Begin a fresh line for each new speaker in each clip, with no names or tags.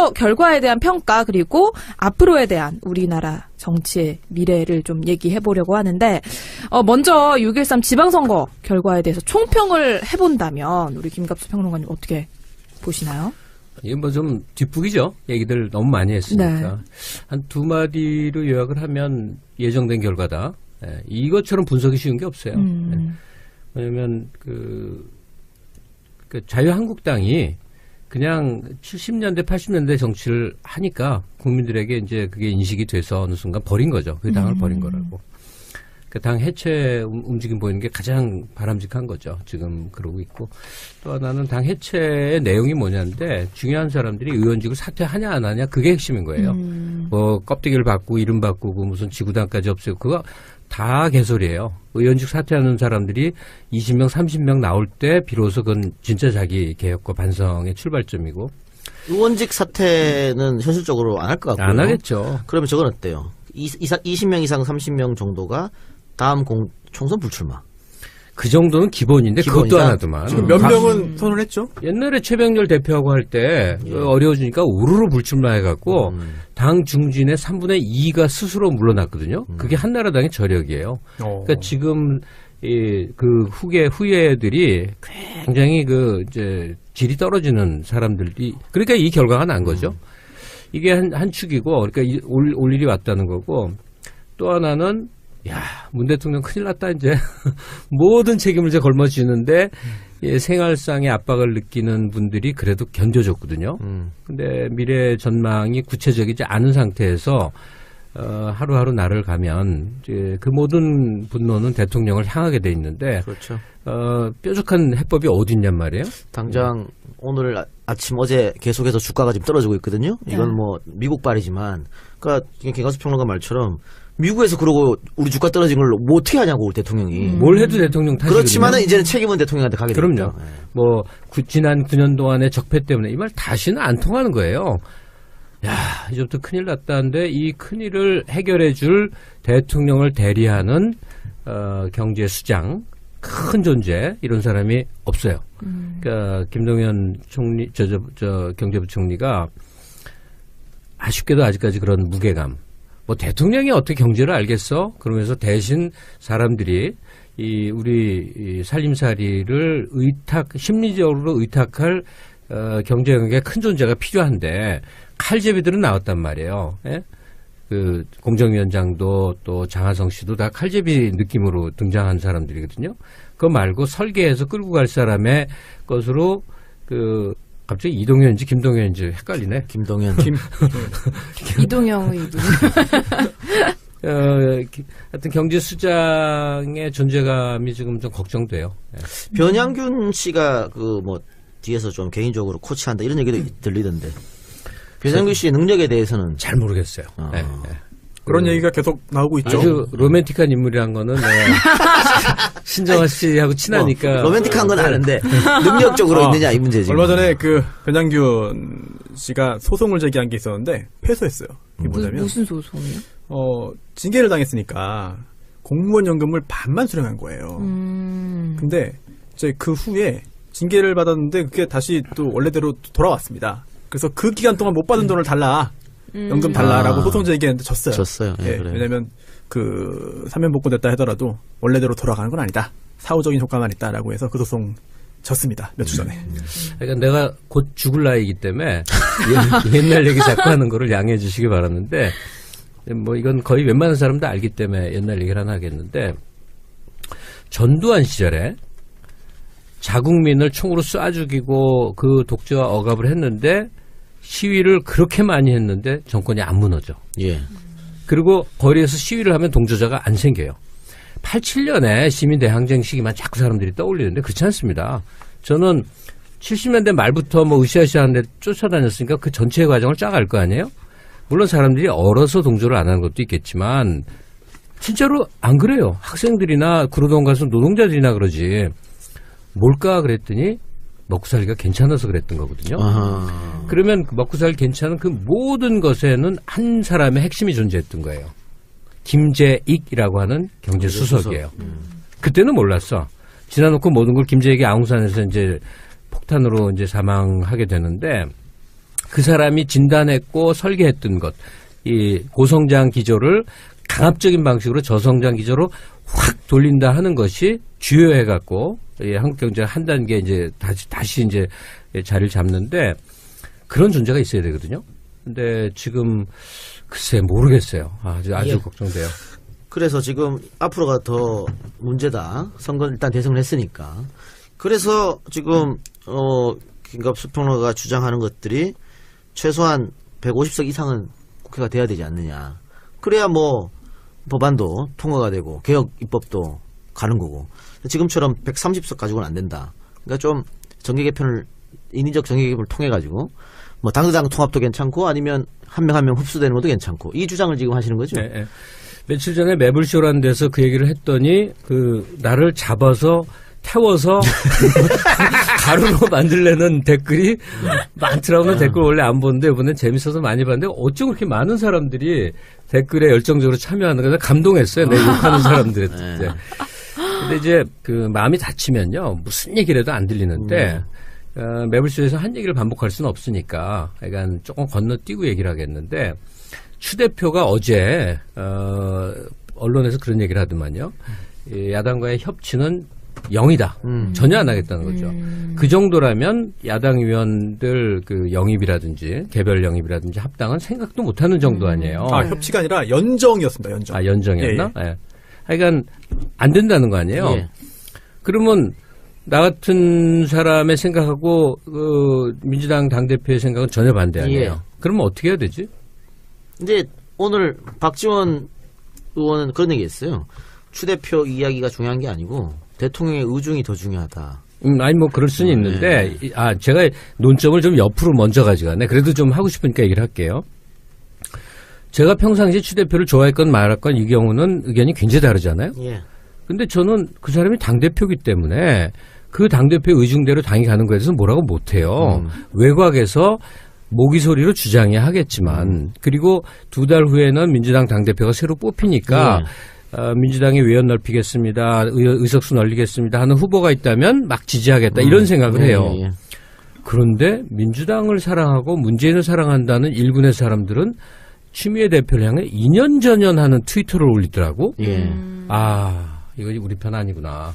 선거 결과에 대한 평가 그리고 앞으로에 대한 우리나라 정치의 미래를 좀 얘기해 보려고 하는데 먼저 6.13 지방선거 결과에 대해서 총평을 해본다면 우리 김갑수 평론가님 어떻게 보시나요?
이게 뭐 좀 뒷북이죠. 얘기들 너무 많이 했으니까.
네.
한 두 마디로 요약을 하면 예정된 결과다. 이것처럼 분석이 쉬운 게 없어요. 왜냐면 그 자유한국당이 그냥 70년대, 80년대 정치를 하니까 국민들에게 이제 그게 인식이 돼서 어느 순간 버린 거죠. 그 당을 버린 거라고. 그 당 해체 움직임 보이는 게 가장 바람직한 거죠. 지금 그러고 있고. 또 하나는 당 해체의 내용이 뭐냐인데 중요한 사람들이 의원직을 사퇴하냐 안 하냐 그게 핵심인 거예요. 뭐 껍데기를 바꾸고 이름 바꾸고 무슨 지구당까지 없애고 그거 다 개소리예요. 의원직 사퇴하는 사람들이 20명, 30명 나올 때 비로소 그건 진짜 자기 개혁과 반성의 출발점이고.
의원직 사퇴는 현실적으로 안 할 것 같고요.
안 하겠죠.
그러면 저건 어때요? 20명 이상 30명 정도가 다음 총선 불출마.
그 정도는 기본인데
기본이다?
그것도 안 하더만.
지금 몇 명은 선언했죠?
옛날에 최병렬 대표하고 할 때 어려워지니까 우르르 불출마해갖고 당 중진의 3분의 2가 스스로 물러났거든요. 그게 한나라당의 저력이에요. 그러니까 지금 그 후예들이 굉장히 이제 질이 떨어지는 사람들이 그러니까 이 결과가 난 거죠. 이게 한 축이고 그러니까 올 일이 왔다는 거고 또 하나는 문 대통령 큰일 났다 이제 모든 책임을 이제 걸머쥐는데 생활상의 압박을 느끼는 분들이 그래도 견뎌줬거든요. 근데 미래 전망이 구체적이지 않은 상태에서 하루하루 날을 가면 이제 그 모든 분노는 대통령을 향하게 돼 있는데
그렇죠.
뾰족한 해법이 어디 있냔 말이에요.
당장 오늘 아침 어제 계속해서 주가가 지금 떨어지고 있거든요. 이건 뭐 미국발이지만 그러니까 김갑수 평론가 말처럼 미국에서 그러고 우리 주가 떨어진 걸 뭐 어떻게 하냐고 우리 대통령이.
뭘 해도 대통령 탓이거든요.
그렇지만은 이제는 책임은 대통령한테 가게 됩니다.
그럼요. 뭐 지난 9년 동안의 적폐 때문에 이 말 다시는 안 통하는 거예요. 이제부터 큰일 났다는데 이 큰일을 해결해 줄 대통령을 대리하는 경제 수장 큰 존재 이런 사람이 없어요. 그러니까 김동연 총리 경제부총리가 아쉽게도 아직까지 그런 무게감. 뭐 대통령이 어떻게 경제를 알겠어? 그러면서 대신 사람들이 우리 살림살이를 심리적으로 의탁할 경제 영역의 큰 존재가 필요한데 칼제비들은 나왔단 말이에요. 예? 그 공정위원장도 또 장하성 씨도 다 칼제비 느낌으로 등장한 사람들이거든요. 그거 말고 설계해서 끌고 갈 사람의 것으로 갑자기 이동현인지 김동현인지 헷갈리네.
김동현.
이동영의
하여튼 경제 수장의 존재감이 지금 좀 걱정돼요.
변양균 씨가 뒤에서 좀 개인적으로 코치한다 이런 얘기도 들리던데. 변양균 씨의 능력에 대해서는
잘 모르겠어요. 네.
그런 얘기가 계속 나오고 있죠.
아주 로맨틱한 인물이란 거는 신정아 씨하고 친하니까.
로맨틱한 건 아는데 능력적으로 있느냐 이 문제지.
얼마 전에 변양균 씨가 소송을 제기한 게 있었는데 패소했어요. 이게 뭐냐면
무슨 소송이요?
징계를 당했으니까 공무원 연금을 반만 수령한 거예요. 근데 이제 그 후에 징계를 받았는데 그게 다시 또 원래대로 돌아왔습니다. 그래서 그 기간 동안 못 받은 돈을 달라. 연금 달라라고 소송 제기했는데 졌어요.
졌어요.
예,
그래요.
왜냐하면 사면복구됐다 하더라도 원래대로 돌아가는 건 아니다. 사후적인 효과만 있다라고 해서 그 소송 졌습니다. 몇 주 전에.
그러니까 내가 곧 죽을 나이이기 때문에 옛날 얘기 자꾸 하는 거를 양해해 주시기 바랐는데 뭐 이건 거의 웬만한 사람도 알기 때문에 옛날 얘기를 하나 하겠는데 전두환 시절에 자국민을 총으로 쏴 죽이고 그 독재와 억압을 했는데 시위를 그렇게 많이 했는데 정권이 안 무너져.
예.
그리고 거리에서 시위를 하면 동조자가 안 생겨요. 87년에 시민대항쟁 시기만 자꾸 사람들이 떠올리는데 그렇지 않습니다. 저는 70년대 말부터 으쌰으쌰한데 쫓아다녔으니까 그 전체 과정을 쫙 알 거 아니에요? 물론 사람들이 얼어서 동조를 안 하는 것도 있겠지만 진짜로 안 그래요. 학생들이나 구로동 가서 노동자들이나 그러지. 뭘까 그랬더니 먹고 살기가 괜찮아서 그랬던 거거든요.
아하.
그러면 먹고 살기 괜찮은 그 모든 것에는 한 사람의 핵심이 존재했던 거예요. 김재익이라고 하는 경제수석이에요. 그때는 몰랐어. 지나놓고 모든 걸 김재익이 아웅산에서 이제 폭탄으로 이제 사망하게 되는데 그 사람이 진단했고 설계했던 것, 이 고성장 기조를 강압적인 방식으로 저성장 기조로 확 돌린다 하는 것이 주요해갖고 한국 경제가 한 단계 이제 다시 이제 자리를 잡는데 그런 존재가 있어야 되거든요. 근데 지금 글쎄 모르겠어요. 아주
예.
걱정돼요.
그래서 지금 앞으로가 더 문제다. 선거 일단 대선을 했으니까. 그래서 지금 김갑수 평론가가 주장하는 것들이 최소한 150석 이상은 국회가 돼야 되지 않느냐. 그래야 뭐 법안도 통과가 되고 개혁 입법도 가는 거고. 지금처럼 130석 가지고는 안 된다. 그러니까 좀 정계 개편을 인위적 정계 개편을 통해 가지고 뭐 당당 통합도 괜찮고 아니면 한 명 한 명 흡수되는 것도 괜찮고 이 주장을 지금 하시는 거죠?
네, 네. 며칠 전에 매블쇼라는 데서 그 얘기를 했더니 나를 잡아서 태워서 가루로 만들려는 댓글이 많더라고요. 댓글 원래 안 보는데 이번엔 재밌어서 많이 봤는데 어쩜 그렇게 많은 사람들이 댓글에 열정적으로 참여하는 거예요. 감동했어요. 내 욕하는 사람들의 때. 근데 이제 마음이 다치면요. 무슨 얘기를 해도 안 들리는데 매블쇼에서 한 얘기를 반복할 수는 없으니까 약간 조금 건너뛰고 얘기를 하겠는데 추 대표가 어제 언론에서 그런 얘기를 하더만요. 야당과의 협치는 0이다. 전혀 안 하겠다는 거죠. 그 정도라면 야당 의원들 영입이라든지 개별 영입이라든지 합당은 생각도 못하는 정도 아니에요.
협치가 아니라 연정이었습니다. 연정.
연정이었나? 예. 하여간 안 된다는 거 아니에요.
예.
그러면 나 같은 사람의 생각하고 민주당 당대표의 생각은 전혀 반대 아니에요.
예.
그러면 어떻게 해야 되지?
근데 오늘 박지원 의원은 그런 얘기했어요. 추 대표 이야기가 중요한 게 아니고 대통령의 의중이 더 중요하다.
아니 뭐 그럴 수는 있는데 제가 논점을 좀 옆으로 먼저 가져가네. 그래도 좀 하고 싶으니까 얘기를 할게요. 제가 평상시에 추 대표를 좋아했건 말았건 이 경우는 의견이 굉장히 다르잖아요.
예.
근데 저는 그 사람이 당대표기 때문에 그 당대표의 의중대로 당이 가는 거에 대해서 뭐라고 못해요. 외곽에서 모기 소리로 주장해야 하겠지만 그리고 2달 후에는 민주당 당대표가 새로 뽑히니까 민주당이 외연 넓히겠습니다. 의석수 늘리겠습니다 하는 후보가 있다면 막 지지하겠다 이런 생각을 해요.
예.
그런데 민주당을 사랑하고 문재인을 사랑한다는 일군의 사람들은 추미애 대표를 향해 2년 전연하는 트위터를 올리더라고.
예.
이거 우리 편 아니구나.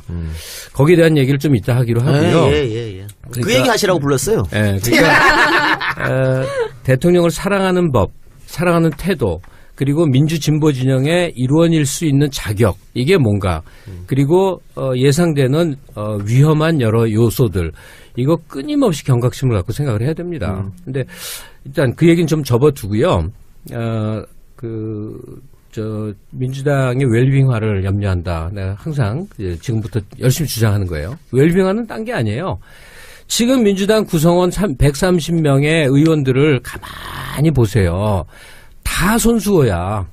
거기에 대한 얘기를 좀 이따 하기로 하고요.
예. 그 얘기 하시라고 불렀어요.
예, 그러니까 대통령을 사랑하는 법, 사랑하는 태도, 그리고 민주 진보 진영의 일원일 수 있는 자격 이게 뭔가 그리고 예상되는 위험한 여러 요소들 이거 끊임없이 경각심을 갖고 생각을 해야 됩니다. 근데 일단 그 얘기는 좀 접어두고요. 민주당의 웰빙화를 염려한다. 내가 항상 지금부터 열심히 주장하는 거예요. 웰빙화는 딴 게 아니에요. 지금 민주당 구성원 130명의 의원들을 가만히 보세요. 다 손수호야.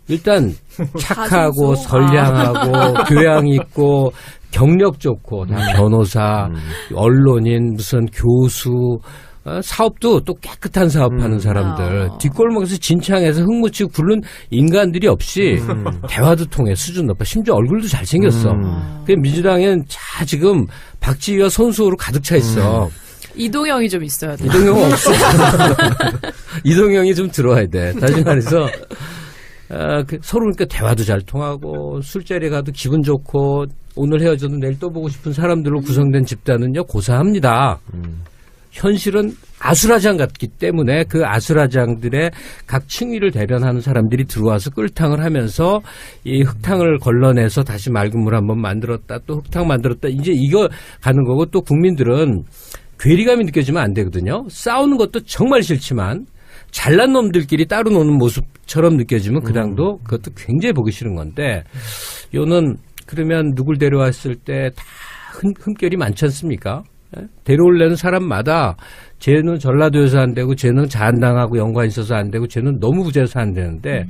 일단 착하고 선량하고 교양 있고 경력 좋고 다 변호사, 언론인, 무슨 교수, 사업도 또 깨끗한 사업하는 사람들 뒷골목에서 진창에서 흙묻히고 굴른 인간들이 없이 대화도 통해 수준 높아 심지어 얼굴도 잘생겼어. 그 민주당엔 지금 박지희와 손수호로 가득 차 있어.
이동형이 좀 있어야 돼.
이동형 없어. 이동형이 좀 들어와야 돼. 다시 말해서 서로 그러니까 대화도 잘 통하고 술자리에 가도 기분 좋고 오늘 헤어져도 내일 또 보고 싶은 사람들로 구성된 집단은요 고사합니다. 현실은 아수라장 같기 때문에 그 아수라장들의 각 층위를 대변하는 사람들이 들어와서 끓탕을 하면서 이 흙탕을 걸러내서 다시 맑은 물 한번 만들었다 또 흙탕 만들었다 이제 이거 가는 거고 또 국민들은 괴리감이 느껴지면 안 되거든요. 싸우는 것도 정말 싫지만 잘난 놈들끼리 따로 노는 모습처럼 느껴지면 그 당도 그것도 굉장히 보기 싫은 건데 요는 그러면 누굴 데려왔을 때 다 흠결이 많지 않습니까? 데려오려는 사람마다 쟤는 전라도에서 안 되고 쟤는 자한당하고 연관이 있어서 안 되고 쟤는 너무 부자여서 안 되는데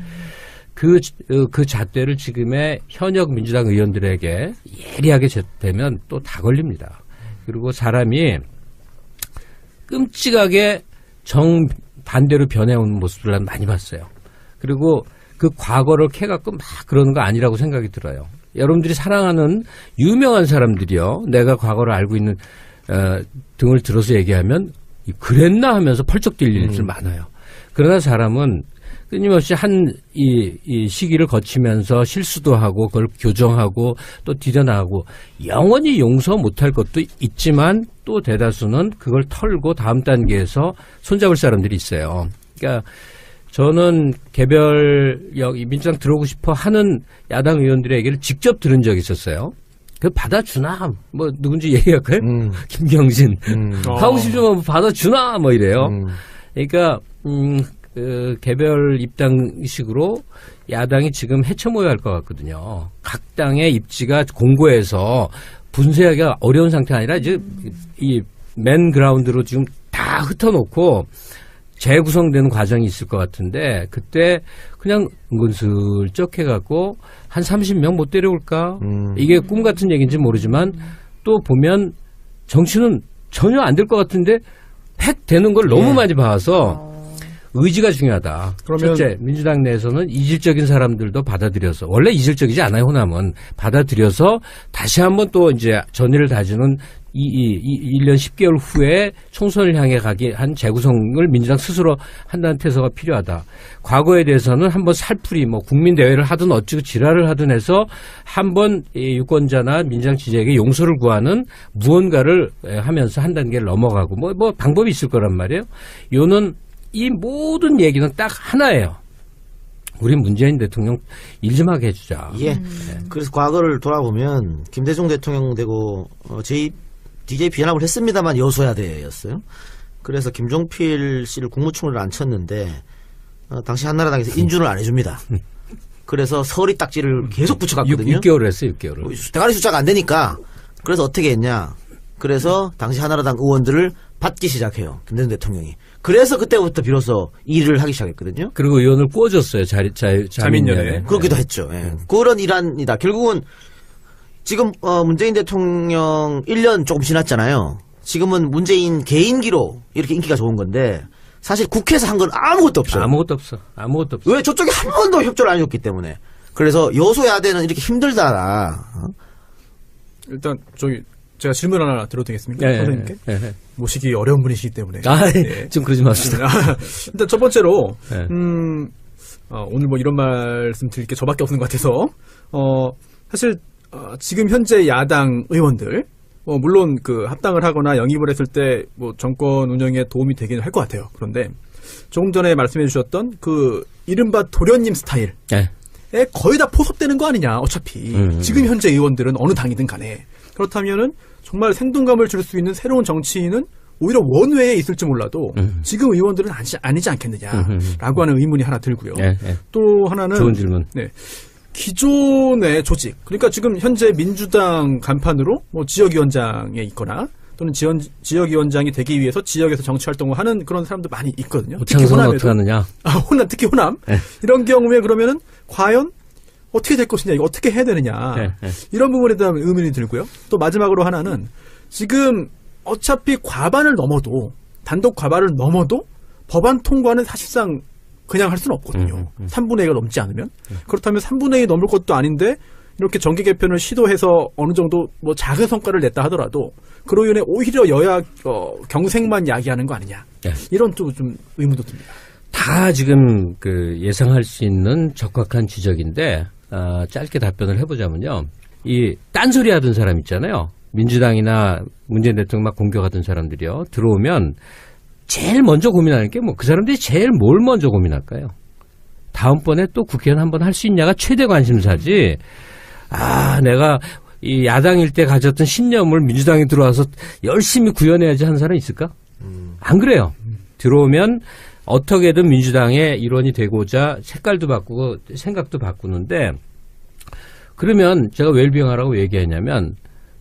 그 잣대를 지금의 현역 민주당 의원들에게 예리하게 대면 또 다 걸립니다. 그리고 사람이 끔찍하게 정반대로 변해오는 모습을 난 많이 봤어요. 그리고 그 과거를 캐갖고 막 그러는 거 아니라고 생각이 들어요. 여러분들이 사랑하는 유명한 사람들이요. 내가 과거를 알고 있는 등을 들어서 얘기하면 그랬나 하면서 펄쩍 뛸 일들 많아요. 그러나 사람은 끊임없이 이 시기를 거치면서 실수도 하고 그걸 교정하고 또 디뎌나가고 영원히 용서 못할 것도 있지만 또 대다수는 그걸 털고 다음 단계에서 손잡을 사람들이 있어요. 그러니까 저는 민주당 들어오고 싶어 하는 야당 의원들의 얘기를 직접 들은 적이 있었어요. 그 받아주나? 뭐 누군지 얘기할까요? 김경진. 가고 싶으면 받아주나? 뭐 이래요. 그러니까 개별 입당식으로 야당이 지금 헤쳐모여야 할 것 같거든요. 각 당의 입지가 공고해서 분쇄하기가 어려운 상태가 아니라 이제 이 맨 그라운드로 지금 다 흩어놓고 재구성되는 과정이 있을 것 같은데 그때 그냥 은근슬쩍 해갖고 한 30명 못 데려올까? 이게 꿈 같은 얘기인지 모르지만 또 보면 정치는 전혀 안 될 것 같은데 획 되는 걸 너무 많이 봐서 의지가 중요하다.
그러면
첫째, 민주당 내에서는 이질적인 사람들도 받아들여서 원래 이질적이지 않아요. 호남은 받아들여서 다시 한번 또 이제 전의를 다지는 1년 10개월 후에 총선을 향해 가기 한 재구성을 민주당 스스로 한다는 태도가 필요하다. 과거에 대해서는 한번 살풀이 국민 대회를 하든 어찌고 지랄을 하든 해서 한번 유권자나 민주당 지지자에게 용서를 구하는 무언가를 하면서 한 단계를 넘어가고 뭐 방법이 있을 거란 말이에요. 요는 이 모든 얘기는 딱 하나예요. 우리 문재인 대통령 일 좀 하게 해주자.
예. 그래서 과거를 돌아보면 김대중 대통령 되고 DJ 비연합을 했습니다만 여소야대였어요. 그래서 김종필 씨를 국무총리를 앉혔는데 당시 한나라당에서 인준을 안 해줍니다. 그래서 서리 딱지를 계속 붙여갔거든요.
6개월을 했어요. 6개월을.
대가리 숫자가 안 되니까. 그래서 어떻게 했냐. 그래서 당시 한나라당 의원들을 받기 시작해요. 김대중 대통령이. 그래서 그때부터 비로소 일을 하기 시작했거든요.
그리고 의원을 꾸어줬어요. 자민련에.
그러기도 했죠. 예. 그런 일환이다. 결국은 지금 문재인 대통령 1년 조금 지났잖아요. 지금은 문재인 개인기로 이렇게 인기가 좋은 건데 사실 국회에서 한 건 아무것도 없어요.
아무것도 없어.
왜? 저쪽이 한 번도 협조를 안 해줬기 때문에. 그래서 여소야대는 이렇게 힘들다.
일단 제가 질문 하나 드려도 되겠습니까? 선생님께?
네.
모시기 어려운 분이시기 때문에.
좀 그러지 맙시다.
일단 첫 번째로 오늘 이런 말씀 드릴 게 저밖에 없는 것 같아서 사실 지금 현재 야당 의원들 물론 그 합당을 하거나 영입을 했을 때 정권 운영에 도움이 되긴 할 것 같아요. 그런데 조금 전에 말씀해 주셨던 그 이른바 도련님 스타일에 거의 다 포섭되는 거 아니냐. 어차피 지금 현재 의원들은 어느 당이든 간에 그렇다면은 정말 생동감을 줄 수 있는 새로운 정치인은 오히려 원외에 있을지 몰라도 지금 의원들은 아니지 않겠느냐라고 하는 의문이 하나 들고요. 또 하나는
좋은 질문.
네. 기존의 조직, 그러니까 지금 현재 민주당 간판으로 지역위원장에 있거나 또는 지역위원장이 되기 위해서 지역에서 정치활동을 하는 그런 사람도 많이 있거든요.
오창석은 어떻게 하느냐?
호남, 특히 호남. 이런 경우에 그러면은 과연 어떻게 될 것이냐, 이거 어떻게 해야 되느냐. 이런 부분에 대한 의문이 들고요. 또 마지막으로 하나는 지금 어차피 과반을 넘어도, 단독 과반을 넘어도 법안 통과는 사실상 그냥 할 수는 없거든요. 3분의 2가 넘지 않으면. 그렇다면 3분의 2 넘을 것도 아닌데 이렇게 정계 개편을 시도해서 어느 정도 작은 성과를 냈다 하더라도 그로 인해 오히려 여야 경색만 야기하는 거 아니냐. 이런 또 좀 의문도 듭니다.
다 지금 예상할 수 있는 적확한 지적인데 짧게 답변을 해보자면요. 이 딴소리 하던 사람 있잖아요. 민주당이나 문재인 대통령 막 공격하던 사람들이요. 들어오면 제일 먼저 고민하는 게 그 사람들이 제일 뭘 먼저 고민할까요? 다음번에 또 국회의원 한번 할 수 있냐가 최대 관심사지. 내가 이 야당일 때 가졌던 신념을 민주당에 들어와서 열심히 구현해야지 하는 사람 있을까? 안 그래요. 들어오면 어떻게든 민주당의 일원이 되고자 색깔도 바꾸고 생각도 바꾸는데 그러면 제가 웰빙하라고 얘기했냐면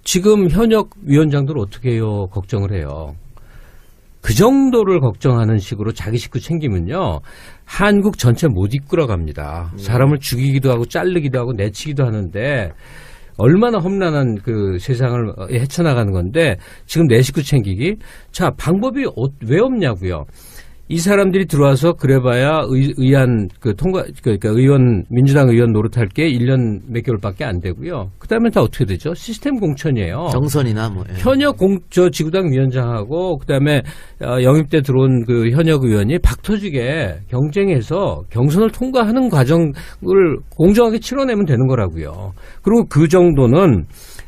지금 현역 위원장들 어떻게 해요? 걱정을 해요. 그 정도를 걱정하는 식으로 자기 식구 챙기면요. 한국 전체 못 이끌어갑니다. 사람을 죽이기도 하고 자르기도 하고 내치기도 하는데 얼마나 험난한 세상을 헤쳐나가는 건데 지금 내 식구 챙기기. 자, 방법이 왜 없냐고요. 이 사람들이 들어와서 그래봐야 의안 그 통과 그러니까 의원 민주당 의원 노릇할 게 1년 몇 개월밖에 안 되고요. 그다음에 다 어떻게 되죠? 시스템 공천이에요.
경선이나 뭐. 예.
현역 지구당 위원장하고 그다음에 영입 때 들어온 그 현역 의원이 박터지게 경쟁해서 경선을 통과하는 과정을 공정하게 치러내면 되는 거라고요. 그리고 그 정도는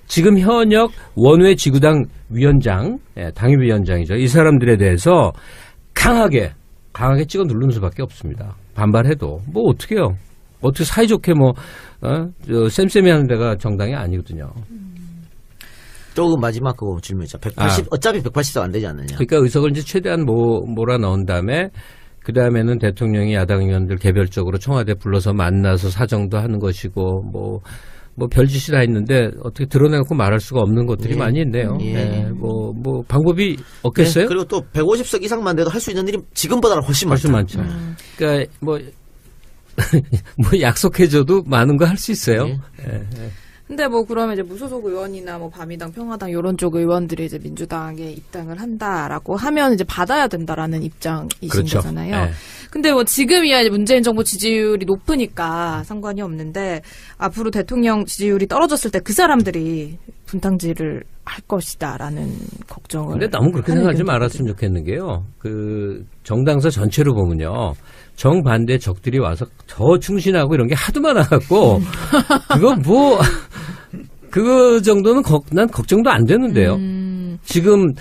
지금 현역 원외 지구당 위원장, 당협위원장이죠. 이 사람들에 대해서 강하게 찍어 누르는 수밖에 없습니다. 반발해도 뭐 어떻게요? 어떻게 사이좋게 쌤쌤이 하는 데가 정당이 아니거든요.
조금 마지막 그 질문이죠. 180 어차피 180석 안 되지 않느냐.
그러니까 의석을 이제 최대한 몰아 넣은 다음에 그 다음에는 대통령이 야당 의원들 개별적으로 청와대 불러서 만나서 사정도 하는 것이고 뭐 별짓이 다 있는데 어떻게 드러내고 말할 수가 없는 것들이 많이 있네요.
예.
뭐 방법이 없겠어요?
네, 그리고 또 150석 이상만 돼도 할 수 있는 일이 지금보다는 훨씬 많죠.
그러니까 뭐 약속해줘도 많은 거 할 수 있어요.
예.
근데 뭐 그러면 이제 무소속 의원이나 뭐 바미당, 평화당 이런 쪽 의원들이 이제 민주당에 입당을 한다라고 하면 이제 받아야 된다라는 입장이신
그렇죠.
거잖아요.
네.
근데 뭐 지금이야 이제 문재인 정부 지지율이 높으니까 상관이 없는데 앞으로 대통령 지지율이 떨어졌을 때 그 사람들이 분탕질을 할 것이다라는 걱정을.
근데 너무 그렇게
하는
생각하지
의견도
말았으면 좋겠는 게요. 그 정당사 전체로 보면요. 정반대 적들이 와서 더 충신하고 이런 게 하도 많아갖고 그거 그거 정도는 난 걱정도 안 되는데요. 지금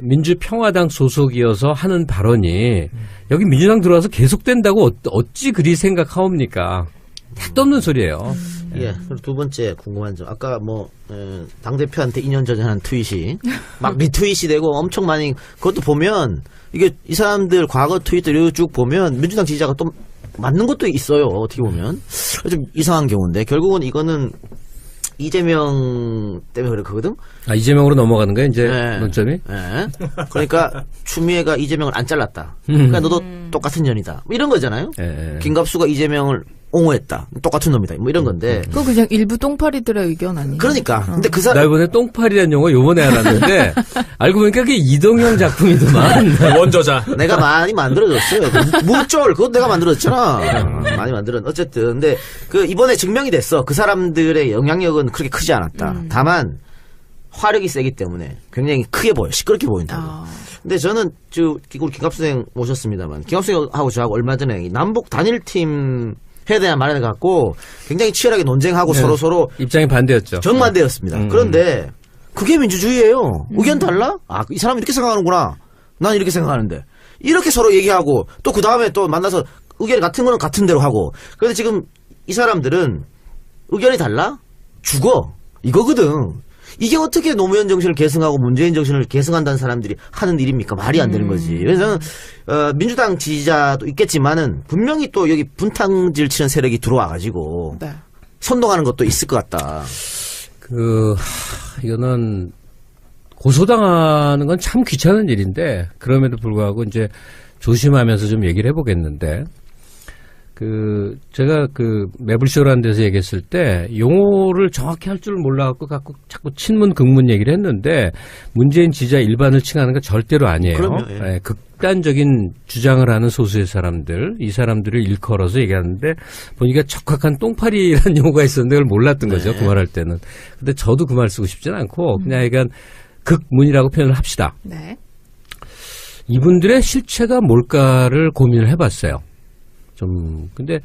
민주평화당 소속이어서 하는 발언이 여기 민주당 들어와서 계속된다고 어찌 그리 생각하옵니까? 택도 없는 소리예요.
예. 그리고 두 번째 궁금한 점. 아까 당대표한테 2년 전에 한 트윗이 막 리트윗이 되고 엄청 많이 그것도 보면 이게 이 사람들 과거 트윗들 쭉 보면 민주당 지지자가 또 맞는 것도 있어요. 어떻게 보면. 좀 이상한 경우인데 결국은 이거는 이재명 때문에 그렇거든?
이재명으로 넘어가는 거야, 이제,
네.
논점이?
네. 그러니까, 추미애가 이재명을 안 잘랐다. 그러니까 너도 똑같은 년이다. 뭐 이런 거잖아요?
네.
김갑수가 이재명을 옹호했다. 똑같은 놈이다. 뭐 이런 건데.
그거 그냥 일부 똥파리들의 의견 아니에요?
그러니까. 근데 그
나
사람.
이번에 똥파리라는 용어 요번에 알았는데, 알고 보니까 그게 이동형 작품이더만.
원저자.
내가 많이 만들어줬어요. 무쫄 그것도 내가 만들었잖아. 많이 만들었. 어쨌든 근데 이번에 증명이 됐어. 그 사람들의 영향력은 그렇게 크지 않았다. 다만 화력이 세기 때문에 굉장히 크게 보여. 시끄럽게 보인다고. 근데 저는 우리 김갑수 선생 모셨습니다만 김갑수 선생하고 저하고 얼마 전에 남북 단일팀 해야 되냐 말아야 갖고 굉장히 치열하게 논쟁하고
네.
서로
입장이 반대였죠.
정반대였습니다. 그런데 그게 민주주의예요. 의견 달라? 이 사람이 이렇게 생각하는구나. 난 이렇게 생각하는데. 이렇게 서로 얘기하고 또 그 다음에 또 만나서 의견 같은 거는 같은 대로 하고. 그런데 지금 이 사람들은 의견이 달라? 죽어. 이거거든. 이게 어떻게 노무현 정신을 계승하고 문재인 정신을 계승한다는 사람들이 하는 일입니까? 말이 안 되는 거지. 그래서 저는 민주당 지지자도 있겠지만은 분명히 또 여기 분탕질 치는 세력이 들어와가지고
네.
선동하는 것도 있을 것 같다.
이거는 고소당하는 건 참 귀찮은 일인데 그럼에도 불구하고 이제 조심하면서 좀 얘기를 해보겠는데 제가 매불쇼라는 데서 얘기했을 때 용어를 정확히 할 줄 몰라갖고 자꾸 친문 극문 얘기를 했는데 문재인 지지자 일반을 칭하는 건 절대로 아니에요.
그럼요, 예.
네, 극단적인 주장을 하는 소수의 사람들, 이 사람들을 일컬어서 얘기하는데 보니까 적확한 똥파리라는 용어가 있었는데 그걸 몰랐던 거죠. 그 말 할 때는. 근데 저도 그 말 쓰고 싶지는 않고 그냥 약간 극문이라고 표현을 합시다.
네.
이분들의 실체가 뭘까를 고민을 해봤어요. 근데,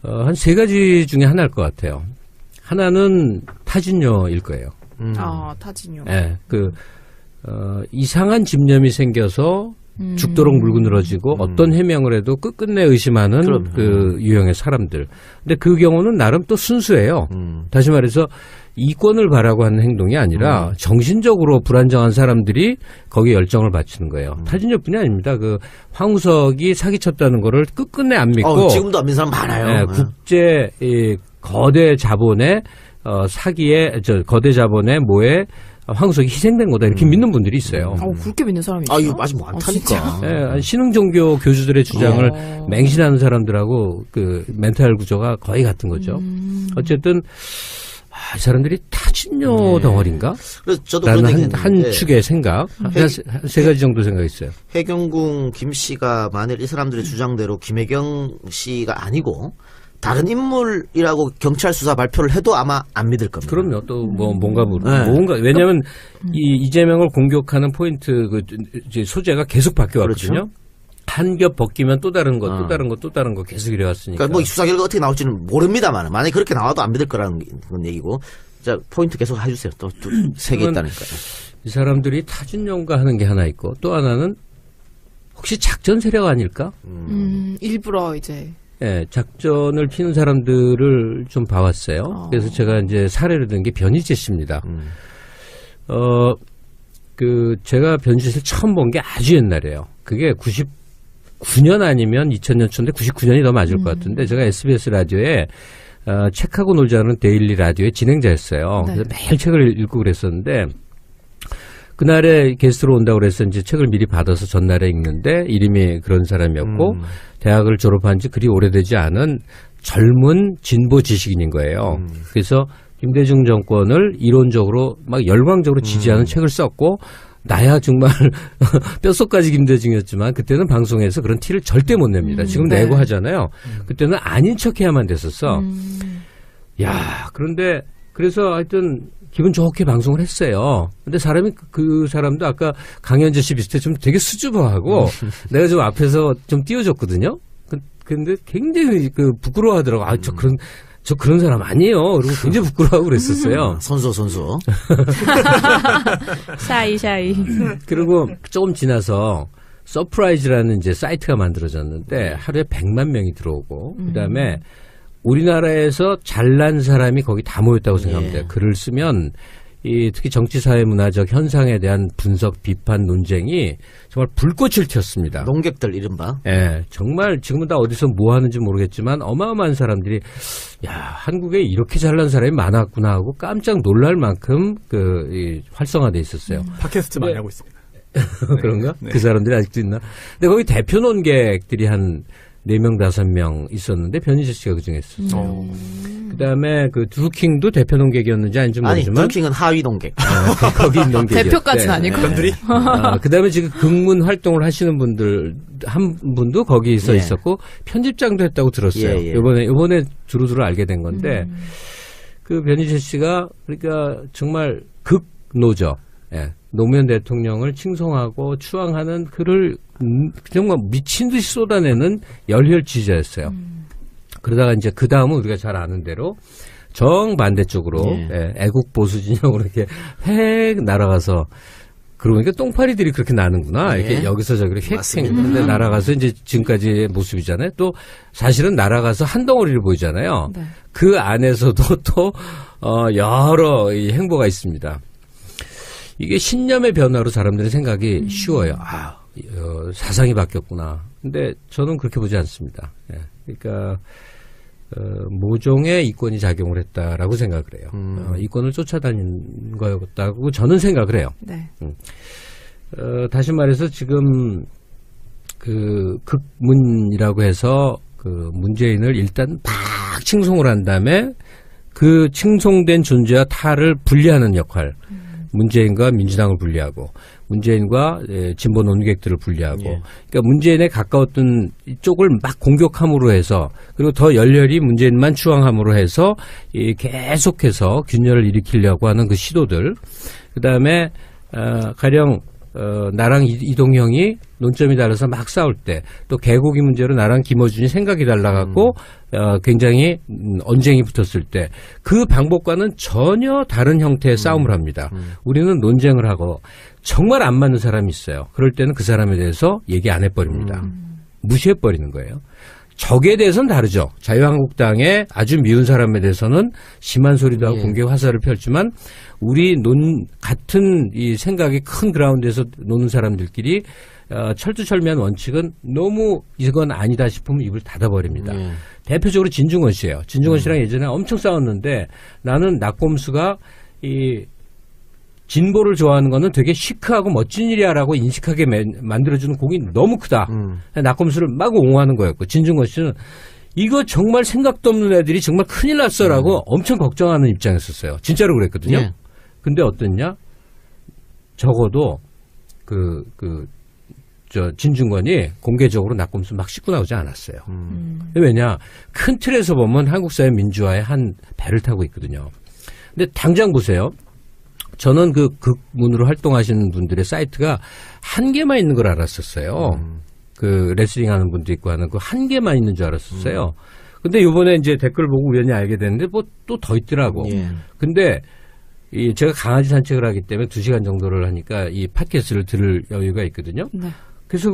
한 세 가지 중에 하나일 것 같아요. 하나는 타진녀일 거예요.
타진요.
예, 이상한 집념이 생겨서 죽도록 물고 늘어지고 어떤 해명을 해도 끝끝내 의심하는 유형의 사람들. 근데 그 경우는 나름 또 순수해요. 다시 말해서 이권을 바라고 하는 행동이 아니라 정신적으로 불안정한 사람들이 거기에 열정을 바치는 거예요. 타진녀뿐이 아닙니다. 황우석이 사기쳤다는 거를 끝끝내 안 믿고
지금도 안 믿는 사람 많아요.
국제 거대 자본의 거대 자본의 모에 황우석이 희생된 거다 이렇게 믿는 분들이 있어요.
그렇게 믿는 사람이 있어요?
이거 아직 많다니까.
네, 신흥종교 교주들의 주장을 맹신하는 사람들하고 멘탈 구조가 거의 같은 거죠. 어쨌든 이 사람들이 타진요 덩어리인가?
그래서 저도 그런
라는
얘기
한
했는데
축의 생각, 한 세 가지 정도 생각했어요.
해경궁 김 씨가 만일 이 사람들의 주장대로 김혜경 씨가 아니고 다른 인물이라고 경찰 수사 발표를 해도 아마 안 믿을 겁니다.
그럼요. 또 뭐 뭔가
네.
뭔가 왜냐하면 이 이재명을 공격하는 포인트 그 이제 소재가 계속 바뀌어왔거든요.
그렇죠.
한 겹 벗기면 또 다른 거, 또 다른 거, 또 다른 거 계속 이래왔으니까.
그러니까 뭐 이 수사 결과 어떻게 나올지는 모릅니다만 만약에 그렇게 나와도 안 믿을 거라는 그런 얘기고. 자 포인트 계속 해주세요. 또 세 개 있다니까요.
이 사람들이 타진용가 하는 게 하나 있고 또 하나는 혹시 작전 세력 아닐까?
일부러 이제.
예, 작전을 피는 사람들을 좀 봐왔어요. 그래서 제가 이제 사례를 든 게 변희재 씨입니다. 제가 변희재 씨를 처음 본 게 아주 옛날이에요. 그게 99년 아니면 2000년 초인데 99년이 더 맞을 것 같은데 제가 SBS 라디오에 책하고 놀자는 데일리 라디오의 진행자였어요.
네.
그래서 매일 책을 읽고 그랬었는데 그날에 게스트로 온다고 그래서 이제 책을 미리 받아서 전날에 읽는데 이름이 그런 사람이었고 대학을 졸업한 지 그리 오래되지 않은 젊은 진보 지식인인 거예요. 그래서 김대중 정권을 이론적으로 막 열광적으로 지지하는 책을 썼고 나야 정말 뼛속까지 김대중이었지만 그때는 방송에서 그런 티를 절대 못 냅니다. 지금
네.
내고 하잖아요. 그때는 아닌 척해야만 됐었어. 야, 그런데 그래서 하여튼 기분 좋게 방송을 했어요. 근데 그 사람도 아까 강현재 씨 비슷해 좀 되게 수줍어하고 내가 좀 앞에서 좀 띄워줬거든요. 근데 굉장히 부끄러워하더라고. 저 그런 사람 아니에요. 그리고 굉장히 부끄러워하고 그랬었어요.
선수.
샤이.
그리고 조금 지나서 서프라이즈라는 이제 사이트가 만들어졌는데 하루에 100만 명이 들어오고 그다음에 우리나라에서 잘난 사람이 거기 다 모였다고 생각합니다.
예.
글을 쓰면 특히 정치 사회 문화적 현상에 대한 분석, 비판, 논쟁이 정말 불꽃을 튀었습니다.
농객들 이른바.
예, 정말 지금은 다 어디서 뭐 하는지 모르겠지만 어마어마한 사람들이 한국에 이렇게 잘난 사람이 많았구나 하고 깜짝 놀랄 만큼 활성화돼 있었어요.
팟캐스트 많이 하고 있습니다.
그런가?
네.
그 사람들이 아직도 있나? 근데 거기 대표 논객들이 한 4명, 5명 있었는데 변희재 씨가 그중에 있었어요. 그 다음에 드루킹도 대표 논객이었는지 아닌지
아니
모르지만.
드루킹은 하위 농객.
거기 논객이었대.
대표까지는 아니고.
그분들이
그 다음에 지금 극문 활동을 하시는 분들, 한 분도 거기서
예.
있었고, 편집장도 했다고 들었어요.
예.
요번에 두루두루 알게 된 건데, 그 변희재 씨가, 그러니까 정말 극노죠. 예. 노무현 대통령을 칭송하고 추앙하는 글을 정말 미친 듯이 쏟아내는 열혈 지지자였어요. 그러다가 이제 그 다음은 우리가 잘 아는 대로 정반대쪽으로 애국 보수 진영으로 이렇게 획 날아가서 그러고 보니까 똥파리들이 그렇게 나는구나. 이렇게 여기서 저기로 획 날아가서 이제 지금까지의 모습이잖아요. 또 사실은 날아가서 한 덩어리를 보이잖아요.
네.
그 안에서도 또 여러 이 행보가 있습니다. 이게 신념의 변화로 사람들의 생각이 쉬워요. 사상이 바뀌었구나. 근데 저는 그렇게 보지 않습니다. 예. 그러니까 모종의 이권이 작용을 했다라고 생각을 해요. 이권을 쫓아다닌 거였다고 저는 생각을 해요.
네.
다시 말해서 지금 극문이라고 해서 문재인을 일단 막 칭송을 한 다음에 그 칭송된 존재와 타를 분리하는 역할. 문재인과 민주당을 분리하고 문재인과 진보 논객들을 분리하고 그러니까 문재인에 가까웠던 쪽을 막 공격함으로 해서 그리고 더 열렬히 문재인만 추앙함으로 해서 계속해서 균열을 일으키려고 하는 그 시도들 그다음에 가령 나랑 이동형이 논점이 달라서 막 싸울 때 또 개고기 문제로 나랑 김어준이 생각이 달라갖고 굉장히 언쟁이 붙었을 때 그 방법과는 전혀 다른 형태의 싸움을 합니다. 우리는 논쟁을 하고 정말 안 맞는 사람이 있어요. 그럴 때는 그 사람에 대해서 얘기 안 해버립니다. 무시해버리는 거예요. 적에 대해서는 다르죠. 자유한국당의 아주 미운 사람에 대해서는 심한 소리도 하고 공개 화살을 펼지만 우리 같은 이 생각이 큰 그라운드에서 노는 사람들끼리 철두철미한 원칙은 너무 이건 아니다 싶으면 입을 닫아버립니다. 대표적으로 진중권 씨예요. 진중권 씨랑 예전에 엄청 싸웠는데 나는 낙곰수가 이 진보를 좋아하는 거는 되게 시크하고 멋진 일이야라고 인식하게 만들어주는 공이 너무 크다. 낙곰수를 막 옹호하는 거였고 진중권 씨는 이거 정말 생각도 없는 애들이 정말 큰일 났어라고 엄청 걱정하는 입장이었어요. 진짜로 그랬거든요.
예.
근데 어땠냐? 적어도 진중권이 공개적으로 낙검수 막 씻고 나오지 않았어요. 왜냐? 큰 틀에서 보면 한국 사회 민주화의 한 배를 타고 있거든요. 근데 당장 보세요. 저는 그 극문으로 활동하시는 분들의 사이트가 한 개만 있는 걸 알았었어요. 그 레슬링 하는 분도 있고 하는 그 한 개만 있는 줄 알았었어요. 근데 요번에 이제 댓글 보고 우연히 알게 됐는데 뭐 또 더 있더라고.
예.
근데 제가 강아지 산책을 하기 때문에 2시간 정도를 하니까 이 팟캐스트를 들을 여유가 있거든요.
네.
그래서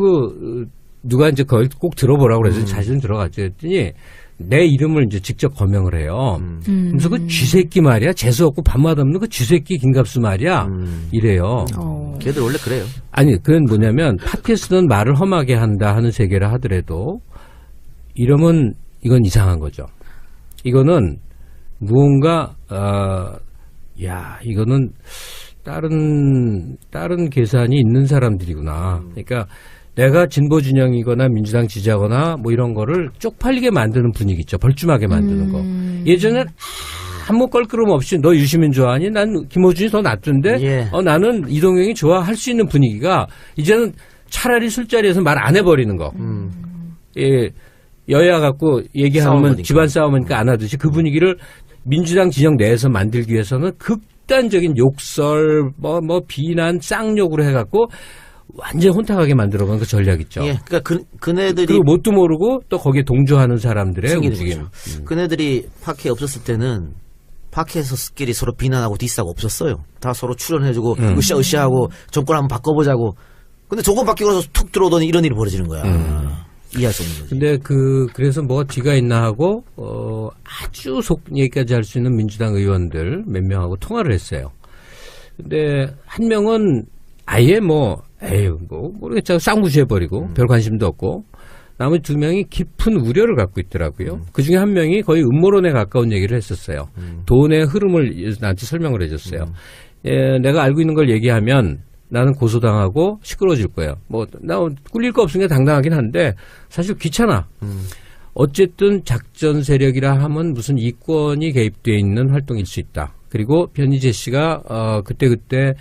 누가 이제 그걸 꼭 들어보라고 그래서 자신은 들어갔죠. 했더니 내 이름을 이제 직접 거명을 해요. 그래서 그 쥐새끼 말이야. 재수없고 밥맛 없는 그 쥐새끼 김갑수 말이야. 이래요.
걔들 원래 그래요.
아니, 그건 뭐냐면 팟캐스트는 말을 험하게 한다 하는 세계라 하더라도 이러면 이건 이상한 거죠. 이거는 무언가 이거는 다른 계산이 있는 사람들이구나. 그러니까 내가 진보 진영이거나 민주당 지지하거나 뭐 이런 거를 쪽팔리게 만드는 분위기 있죠. 벌쭘하게 만드는 거. 예전엔 아무 껄끄럼 없이 너 유시민 좋아하니? 난 김호준이 더 낫던데?
예.
나는 이동영이 좋아할 수 있는 분위기가 이제는 차라리 술자리에서 말 안 해버리는 거. 예, 여야 갖고 얘기하면
싸움이니까.
집안 싸움이니까 안 하듯이 그 분위기를 민주당 진영 내에서 만들기 위해서는 극단적인 욕설, 뭐 비난, 쌍욕으로 해갖고 완전 혼탁하게 만들어간 그 전략 있죠.
예. 그러니까 그네들이
그리고 뭣도 모르고 또 거기에 동조하는 사람들의
생기는
움직임.
거죠. 그네들이 팟캐 없었을 때는 팟캐스트끼리 서로 비난하고 디스하고 없었어요. 다 서로 출연해주고 으쌰으쌰하고 정권 한번 바꿔보자고. 근데 정권 바뀌고 나서 툭 들어오더니 이런 일이 벌어지는 거야. 이해할 수 없는 거지.
근데 그래서 뭐가 뒤가 있나 하고, 아주 속 얘기까지 할 수 있는 민주당 의원들 몇 명하고 통화를 했어요. 근데 한 명은 아예 모르겠죠. 싹 무시해버리고, 별 관심도 없고, 나머지 2명이 깊은 우려를 갖고 있더라고요. 그 중에 한 명이 거의 음모론에 가까운 얘기를 했었어요. 돈의 흐름을 나한테 설명을 해줬어요. 내가 알고 있는 걸 얘기하면 나는 고소당하고 시끄러워질 거예요. 나 꿀릴 거 없으니까 당당하긴 한데 사실 귀찮아. 어쨌든 작전 세력이라 하면 무슨 이권이 개입되어 있는 활동일 수 있다. 그리고 변희재 씨가 그때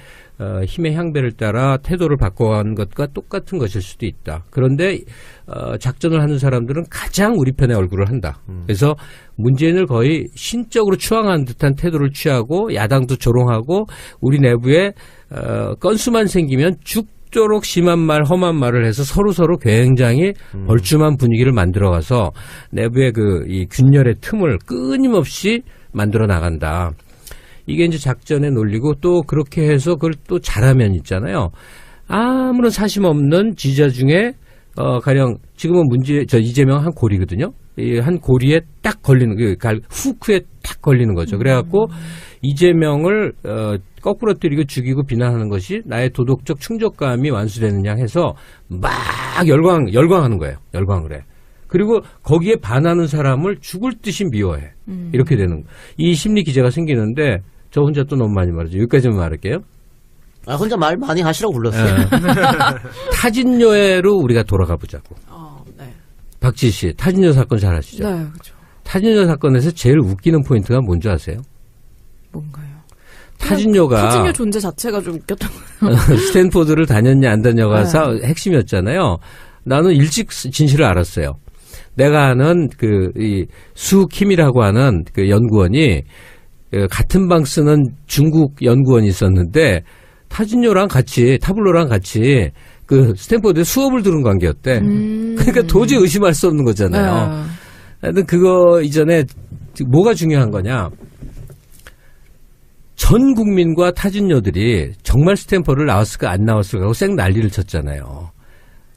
힘의 향배를 따라 태도를 바꿔간 것과 똑같은 것일 수도 있다. 그런데 작전을 하는 사람들은 가장 우리 편의 얼굴을 한다. 그래서 문재인을 거의 신적으로 추앙하는 듯한 태도를 취하고 야당도 조롱하고 우리 내부에 건수만 생기면 죽도록 심한 말, 험한 말을 해서 서로 굉장히 벌쭘한 분위기를 만들어가서 내부의 이 균열의 틈을 끊임없이 만들어 나간다. 이게 이제 작전의 논리고 또 그렇게 해서 그걸 또 잘하면 있잖아요. 아무런 사심 없는 지지자 중에 가령 지금은 이재명 한 고리거든요. 이 한 고리에 딱 걸리는 후크에 딱 걸리는 거죠. 그래갖고 이재명을 거꾸로 때리고 죽이고 비난하는 것이 나의 도덕적 충족감이 완수되느냐 해서 막 열광하는 거예요. 열광을 해. 그리고 거기에 반하는 사람을 죽을 듯이 미워해. 이렇게 되는 이 심리 기제가 생기는데 저 혼자 또 너무 많이 말하죠. 여기까지만 말할게요.
혼자 말 많이 하시라고 불렀어요.
타진요회로 우리가 돌아가 보자고.
네.
박지 씨, 타진요 사건 잘 아시죠?
네, 그렇죠.
타진요 사건에서 제일 웃기는 포인트가 뭔지 아세요?
뭔가요?
타진요가
타진요 존재 자체가 좀 웃겼던 거예요.
스탠포드를 다녔냐 안 다녔냐가
네.
핵심이었잖아요. 나는 일찍 진실을 알았어요. 내가 아는 수킴이라고 하는 그 연구원이 같은 방 쓰는 중국 연구원이 있었는데 타블로랑 같이 그 스탠포드에 수업을 들은 관계였대. 그러니까 도저히 의심할 수 없는 거잖아요. 하여튼 그거 이전에 뭐가 중요한 거냐. 전 국민과 타진녀들이 정말 스탠퍼를 나왔을까 안 나왔을까 하고 쌩 난리를 쳤잖아요.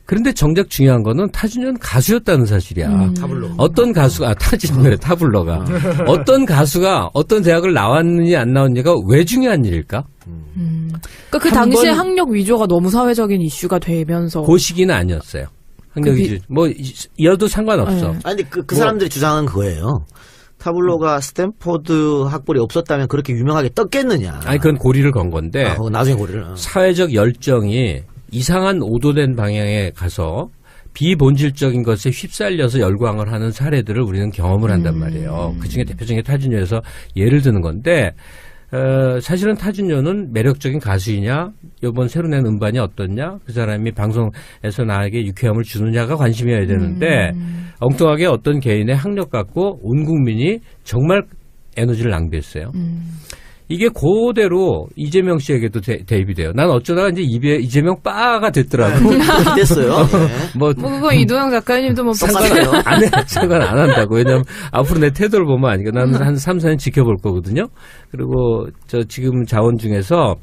그런데 정작 중요한 거는 타진녀는 가수였다는 사실이야.
타블로.
어떤 가수가 타진녀의 타블로가 어떤 가수가 어떤 대학을 나왔느냐 안 나왔느냐가 왜 중요한 일일까?
그러니까 그 당시에 학력 위조가 너무 사회적인 이슈가 되면서
그 시기는 아니었어요. 학력 위조 이어도 상관없어.
네.
아니 그 사람들이 주장한 그거예요. 타블로가 스탠포드 학벌이 없었다면 그렇게 유명하게 떴겠느냐.
아니 그건 고리를 건 건데
나중에 고리를.
사회적 열정이 이상한 오도된 방향에 가서 비본질적인 것에 휩쓸려서 열광을 하는 사례들을 우리는 경험을 한단 말이에요. 그중에 대표적인 게 타진요에서 예를 드는 건데 사실은 타진요는 매력적인 가수이냐, 이번 새로 낸 음반이 어떻냐, 그 사람이 방송에서 나에게 유쾌함을 주느냐가 관심이어야 되는데 엉뚱하게 어떤 개인의 학력 갖고 온 국민이 정말 에너지를 낭비했어요. 이게 그대로 이재명 씨에게도 대입이 돼요. 난 어쩌다가 이제 이재명 빠가 됐더라고.
됐어요.
뭐
그거 이도영 작가님도 뭐
상관 안 한다고. 왜냐면 앞으로 내 태도를 보면 아니까 나는 한 3, 4년 지켜볼 거거든요. 그리고 저 지금 자원 중에서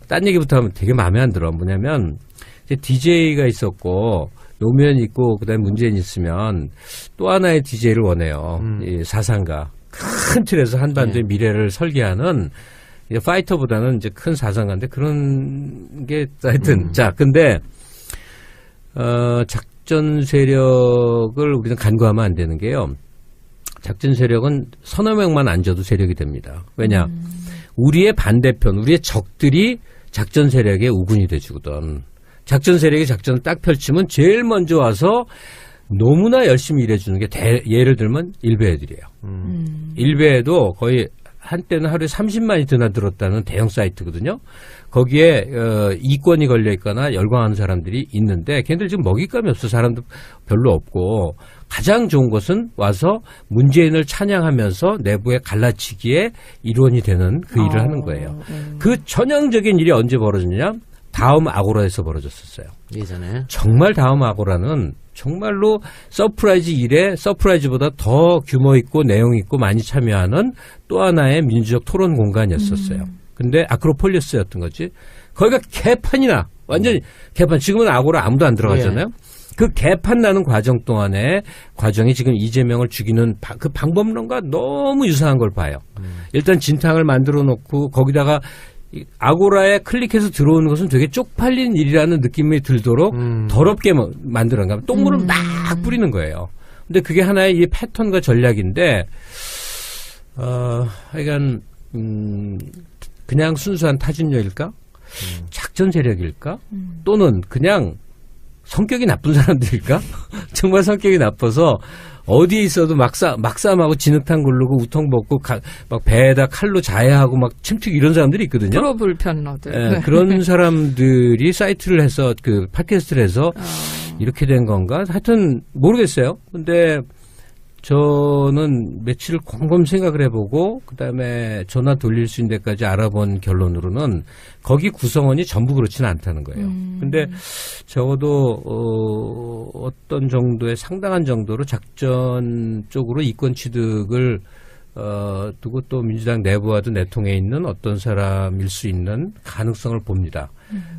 딴 얘기부터 하면 되게 마음에 안 들어. 뭐냐면 이제 DJ가 있었고 노무현 있고 그다음에 문재인 있으면 또 하나의 DJ를 원해요. 이 사상가. 큰 틀에서 한반도의 미래를 설계하는 이제 파이터보다는 이제 큰 사상가인데 그런 게 하여튼 자 근데 작전 세력을 우리는 간과하면 안 되는 게요. 작전 세력은 서너 명만 앉아도 세력이 됩니다. 왜냐 우리의 반대편 우리의 적들이 작전 세력의 우군이 돼주거든. 작전 세력이 작전을 딱 펼치면 제일 먼저 와서 너무나 열심히 일해주는 게 예를 들면 일베애들이에요. 일베에도 거의 한때는 하루에 30만이 드나들었다는 대형 사이트거든요. 거기에 이권이 걸려 있거나 열광하는 사람들이 있는데 걔네들 지금 먹잇감이 없어. 사람도 별로 없고 가장 좋은 것은 와서 문재인을 찬양하면서 내부의 갈라치기에 일원이 되는 그 일을 하는 거예요. 그 전형적인 일이 언제 벌어졌냐? 다음 아고라에서 벌어졌었어요.
예전에.
정말 다음 아고라는 정말로 서프라이즈 일에 서프라이즈보다 더 규모 있고 내용 있고 많이 참여하는 또 하나의 민주적 토론 공간이었었어요. 근데 아크로폴리스였던 거지. 거기가 개판이나 완전히 개판. 지금은 아고라 아무도 안 들어가잖아요. 그 개판 나는 과정 동안에 과정이 지금 이재명을 죽이는 그 방법론과 너무 유사한 걸 봐요. 일단 진탕을 만들어 놓고 거기다가 아고라에 클릭해서 들어오는 것은 되게 쪽팔린 일이라는 느낌이 들도록 더럽게 만들어가 똥물을 막 뿌리는 거예요. 근데 그게 하나의 이 패턴과 전략인데, 하여간 그냥 순수한 타진녀일까? 작전 세력일까? 또는 그냥 성격이 나쁜 사람들일까? 정말 성격이 나빠서 어디에 있어도 막싸움하고 진흙탕 굴르고 우통 벗고 막 배에다 칼로 자해하고 막 침투기 이런 사람들이 있거든요.
프로불편러들.
네, 그런 사람들이 사이트를 해서 그 팟캐스트를 해서 이렇게 된 건가? 하여튼 모르겠어요. 근데 저는 며칠 곰곰 생각을 해보고 그다음에 전화 돌릴 수 있는 데까지 알아본 결론으로는 거기 구성원이 전부 그렇지는 않다는 거예요. 근데 적어도 어떤 정도의 상당한 정도로 작전 쪽으로 이권 취득을 두고 또 민주당 내부와도 내통해 있는 어떤 사람일 수 있는 가능성을 봅니다.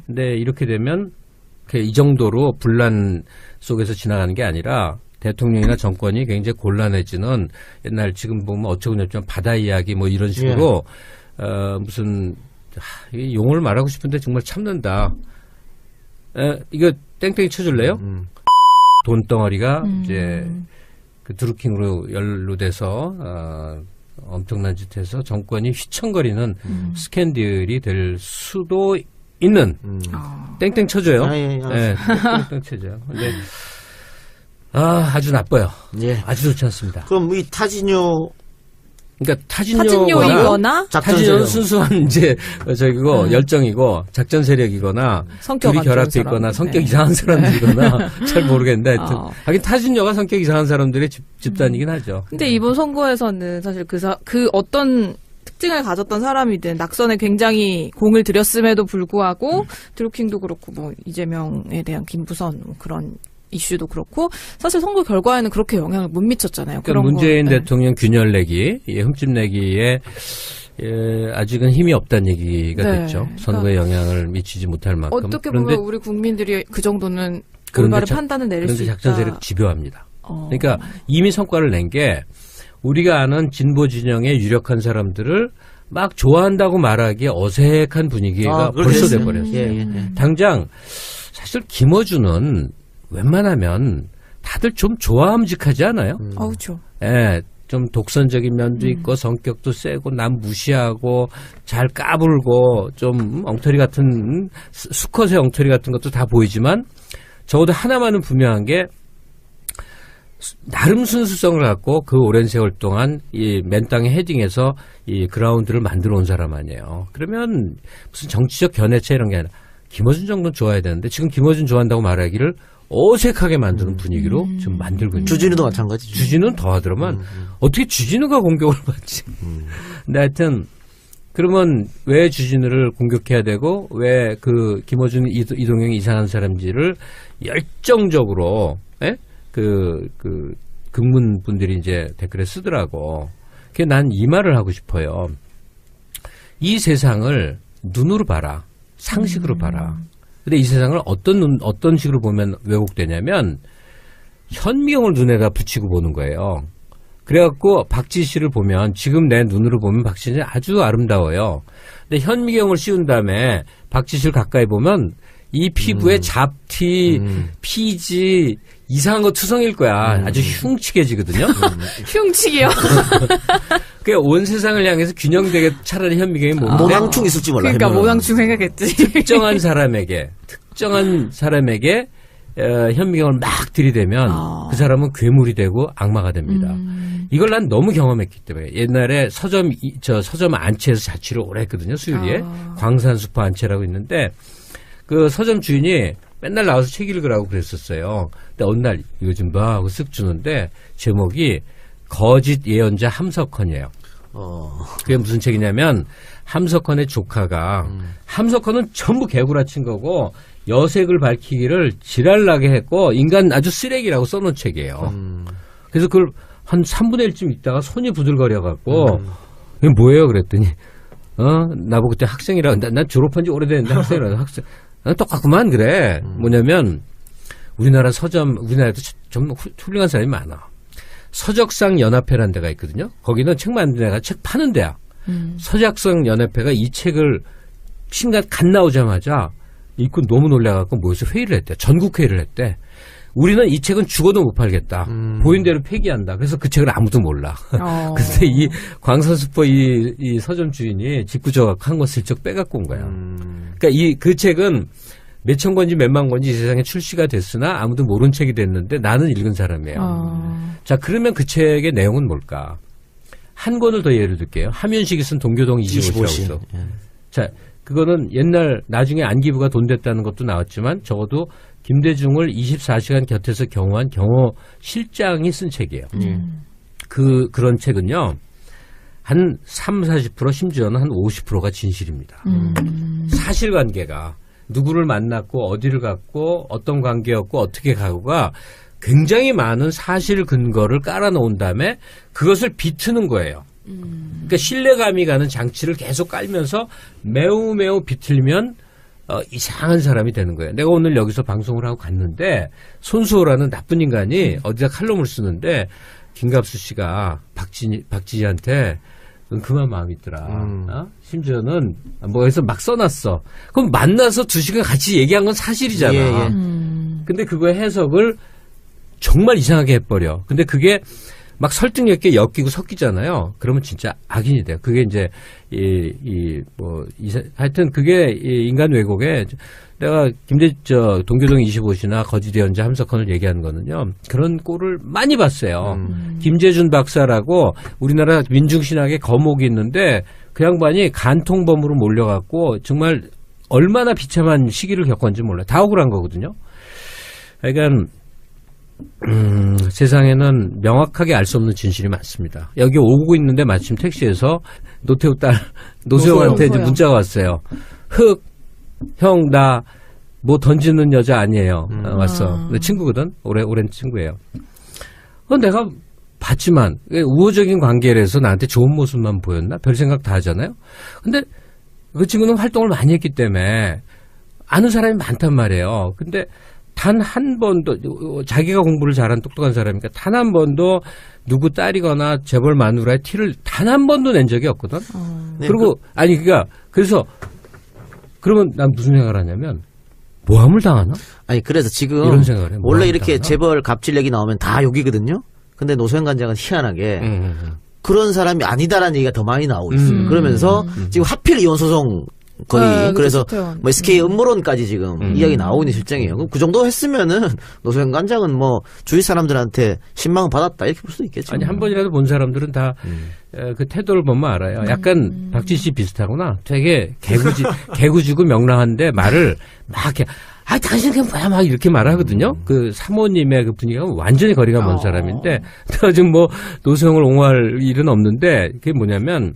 근데 이렇게 되면 이 정도로 분란 속에서 지나가는 게 아니라 대통령이나 정권이 굉장히 곤란해지는 옛날 지금 보면 어쩌고저쩌고 바다 이야기 뭐 이런 식으로 무슨 용어를 말하고 싶은데 정말 참는다. 이거 땡땡이 쳐줄래요? 돈덩어리가 이제 그 드루킹으로 연루돼서 엄청난 짓해서 정권이 휘청거리는 스캔들이 될 수도 있는 땡땡 쳐줘요.
예.
네, 땡땡 쳐줘요. 근데 아주 나빠요.
예.
아주 좋지 않습니다.
그럼 이 타진요.
그러니까 타진요거나
타진요이거나
타진요는 순수한 이제 저기고 열정이고 작전 세력이거나
성격
둘이 결합돼 있거나 성격 이상한 사람들이거나 잘 모르겠는데 하여튼 하긴 타진요가 성격 이상한 사람들의 집단이긴 하죠.
근데 이번 선거에서는 사실 그 어떤 특징을 가졌던 사람이든 낙선에 굉장히 공을 들였음에도 불구하고 드루킹도 그렇고 뭐 이재명에 대한 김부선 뭐 그런 이슈도 그렇고 사실 선거 결과에는 그렇게 영향을 못 미쳤잖아요.
그러니까 문재인 대통령 균열 내기, 흠집 내기에 아직은 힘이 없다는 얘기가 됐죠. 선거에 영향을 미치지 못할 만큼.
어떻게 보면 우리 국민들이 그 정도는 올바른 판단을 내릴 수 있다.
그런데 작전 세력 집요합니다. 그러니까 이미 성과를 낸 게 우리가 아는 진보 진영의 유력한 사람들을 막 좋아한다고 말하기에 어색한 분위기가 벌써 돼버렸어요. 당장 사실 김어준은 웬만하면 다들 좀 좋아함직하지 않아요?
그렇죠.
예, 좀 독선적인 면도 있고 성격도 세고 남 무시하고 잘 까불고 좀 엉터리 같은 수컷의 엉터리 같은 것도 다 보이지만 적어도 하나만은 분명한 게 나름 순수성을 갖고 그 오랜 세월 동안 이 맨 땅에 헤딩해서 이 그라운드를 만들어 온 사람 아니에요. 그러면 무슨 정치적 견해차 이런 게 아니라 김어준 정도는 좋아야 되는데 지금 김어준 좋아한다고 말하기를 어색하게 만드는 분위기로 지금 만들고 있는.
주진우도 마찬가지죠.
주진우는 더 하더라만 어떻게 주진우가 공격을 받지? 근데 하여튼 그러면 왜 주진우를 공격해야 되고 왜 그 김어준 이동영이 이상한 사람인지를 열정적으로 그 극문분들이 이제 댓글에 쓰더라고. 그게 난 이 말을 하고 싶어요. 이 세상을 눈으로 봐라. 상식으로 봐라. 근데 이 세상을 어떤 식으로 보면 왜곡되냐면 현미경을 눈에다 붙이고 보는 거예요. 그래갖고 박지희 씨를 보면 지금 내 눈으로 보면 박지희 씨는 아주 아름다워요. 근데 현미경을 씌운 다음에 박지희 씨를 가까이 보면 이 피부에 잡티, 피지 이상한 거 투성일 거야. 아주 흉측해지거든요.
흉측이요?
그러니까 온 세상을 향해서 균형되게 차라리 현미경이 뭔데
모낭충 있을지 몰라.
그러니까
현미경은.
모낭충 생각했지.
특정한 사람에게 현미경을 막 들이대면 그 사람은 괴물이 되고 악마가 됩니다. 이걸 난 너무 경험했기 때문에 옛날에 서점 안채에서 자취를 오래 했거든요. 수유리에 광산수퍼 안채라고 있는데 그 서점 주인이 맨날 나와서 책 읽으라고 그랬었어요. 근데 어느 날 이거 좀 봐 하고 쓱 주는데 제목이 거짓 예언자 함석헌이에요. 그게 무슨 책이냐면 함석헌의 조카가 함석헌은 전부 개구라친 거고 여색을 밝히기를 지랄나게 했고 인간 아주 쓰레기라고 써놓은 책이에요. 그래서 그걸 한 3분의 1쯤 있다가 손이 부들거려갖고 이게 뭐예요 그랬더니 나보고 그때 학생이라 난 졸업한 지 오래됐는데 학생이라서 학생 난 똑같구만 그래. 뭐냐면 우리나라에도 좀 훌륭한 사람이 많아. 서적상 연합회라는 데가 있거든요. 거기는 책 만드는 데가 책 파는 데야. 서적상 연합회가 이 책을 신간 갓 나오자마자 읽고 너무 놀라갖고 모여서 회의를 했대. 전국 회의를 했대. 우리는 이 책은 죽어도 못 팔겠다. 보인 대로 폐기한다. 그래서 그 책을 아무도 몰라. 근데 이 광산수퍼 이 서점 주인이 짓궂어갖고 한 권 슬쩍 빼갖고 온 거야. 그러니까 그 책은 몇천 권인지 몇만 권인지 이 세상에 출시가 됐으나 아무도 모르는 책이 됐는데 나는 읽은 사람이에요. 자, 그러면 그 책의 내용은 뭘까? 한 권을 더 예를 들게요. 함윤식이 쓴 동교동 25시라고. 자, 그거는 옛날 나중에 안기부가 돈 됐다는 것도 나왔지만 적어도 김대중을 24시간 곁에서 경호한 경호 실장이 쓴 책이에요. 그런 책은요. 한 30-40% 심지어는 한 50%가 진실입니다. 사실관계가 누구를 만났고 어디를 갔고 어떤 관계였고 어떻게 가고가 굉장히 많은 사실 근거를 깔아놓은 다음에 그것을 비트는 거예요. 그러니까 신뢰감이 가는 장치를 계속 깔면서 매우 비틀면 이상한 사람이 되는 거예요. 내가 오늘 여기서 방송을 하고 갔는데 손수호라는 나쁜 인간이 어디다 칼럼을 쓰는데 김갑수 씨가 박지희한테 넌 그만 마음 있더라. 심지어는 뭐해서 막 써놨어. 그럼 만나서 2시간 같이 얘기한 건 사실이잖아.
예.
근데 그거의 해석을 정말 이상하게 해버려. 근데 그게 막 설득력 있게 엮이고 섞이잖아요. 그러면 진짜 악인이 돼요. 그게 이제 하여튼 그게 인간 왜곡에 내가 동교동 25시나 거짓 예언자 함석헌을 얘기하는 거는요. 그런 꼴을 많이 봤어요. 김재준 박사라고 우리나라 민중신학의 거목이 있는데 그 양반이 간통범으로 몰려갖고 정말 얼마나 비참한 시기를 겪었는지 몰라요. 다 억울한 거거든요. 그러니까 세상에는 명확하게 알 수 없는 진실이 많습니다. 여기 오고 있는데 마침 택시에서 노태우 딸 노소영한테 이제 문자가 왔어요. 형 나 뭐 던지는 여자 아니에요. 왔어. 내 친구거든. 오랜 친구예요. 내가 봤지만 우호적인 관계에서 나한테 좋은 모습만 보였나? 별 생각 다 하잖아요. 근데 그 친구는 활동을 많이 했기 때문에 아는 사람이 많단 말이에요. 근데 단 한 번도 자기가 공부를 잘한 똑똑한 사람이니까 단 한 번도 누구 딸이거나 재벌 마누라의 티를 단 한 번도 낸 적이 없거든. 그리고 그래서 그러면 난 무슨 생각을 하냐면 모함을 당하나?
아니 그래서 지금
이런 생각을 해.
원래 이렇게
당하나?
재벌 갑질 얘기 나오면 다 욕이거든요. 근데 노소영 관장은 희한하게 그런 사람이 아니다라는 얘기가 더 많이 나오고 있어요. 그러면서 지금 하필 이혼 소송 거의.
그렇죠,
그래서
서태원.
뭐 SK 음모론까지 지금 이야기 나오고 있는 실정이에요. 그럼 그 정도 했으면은 노소영 관장은 뭐 주위 사람들한테 신망을 받았다 이렇게 볼 수도 있겠죠.
아니 한 번이라도 본 사람들은 다 그 태도를 보면 알아요. 약간 박지 씨 비슷하구나. 되게 개구지고 명랑한데 말을 막 이렇게 당신 그게 뭐야 막 이렇게 말하거든요. 그 사모님의 그 분위기가 완전히 거리가 먼 사람인데 지금 뭐 노소영을 옹호할 일은 없는데 그게 뭐냐면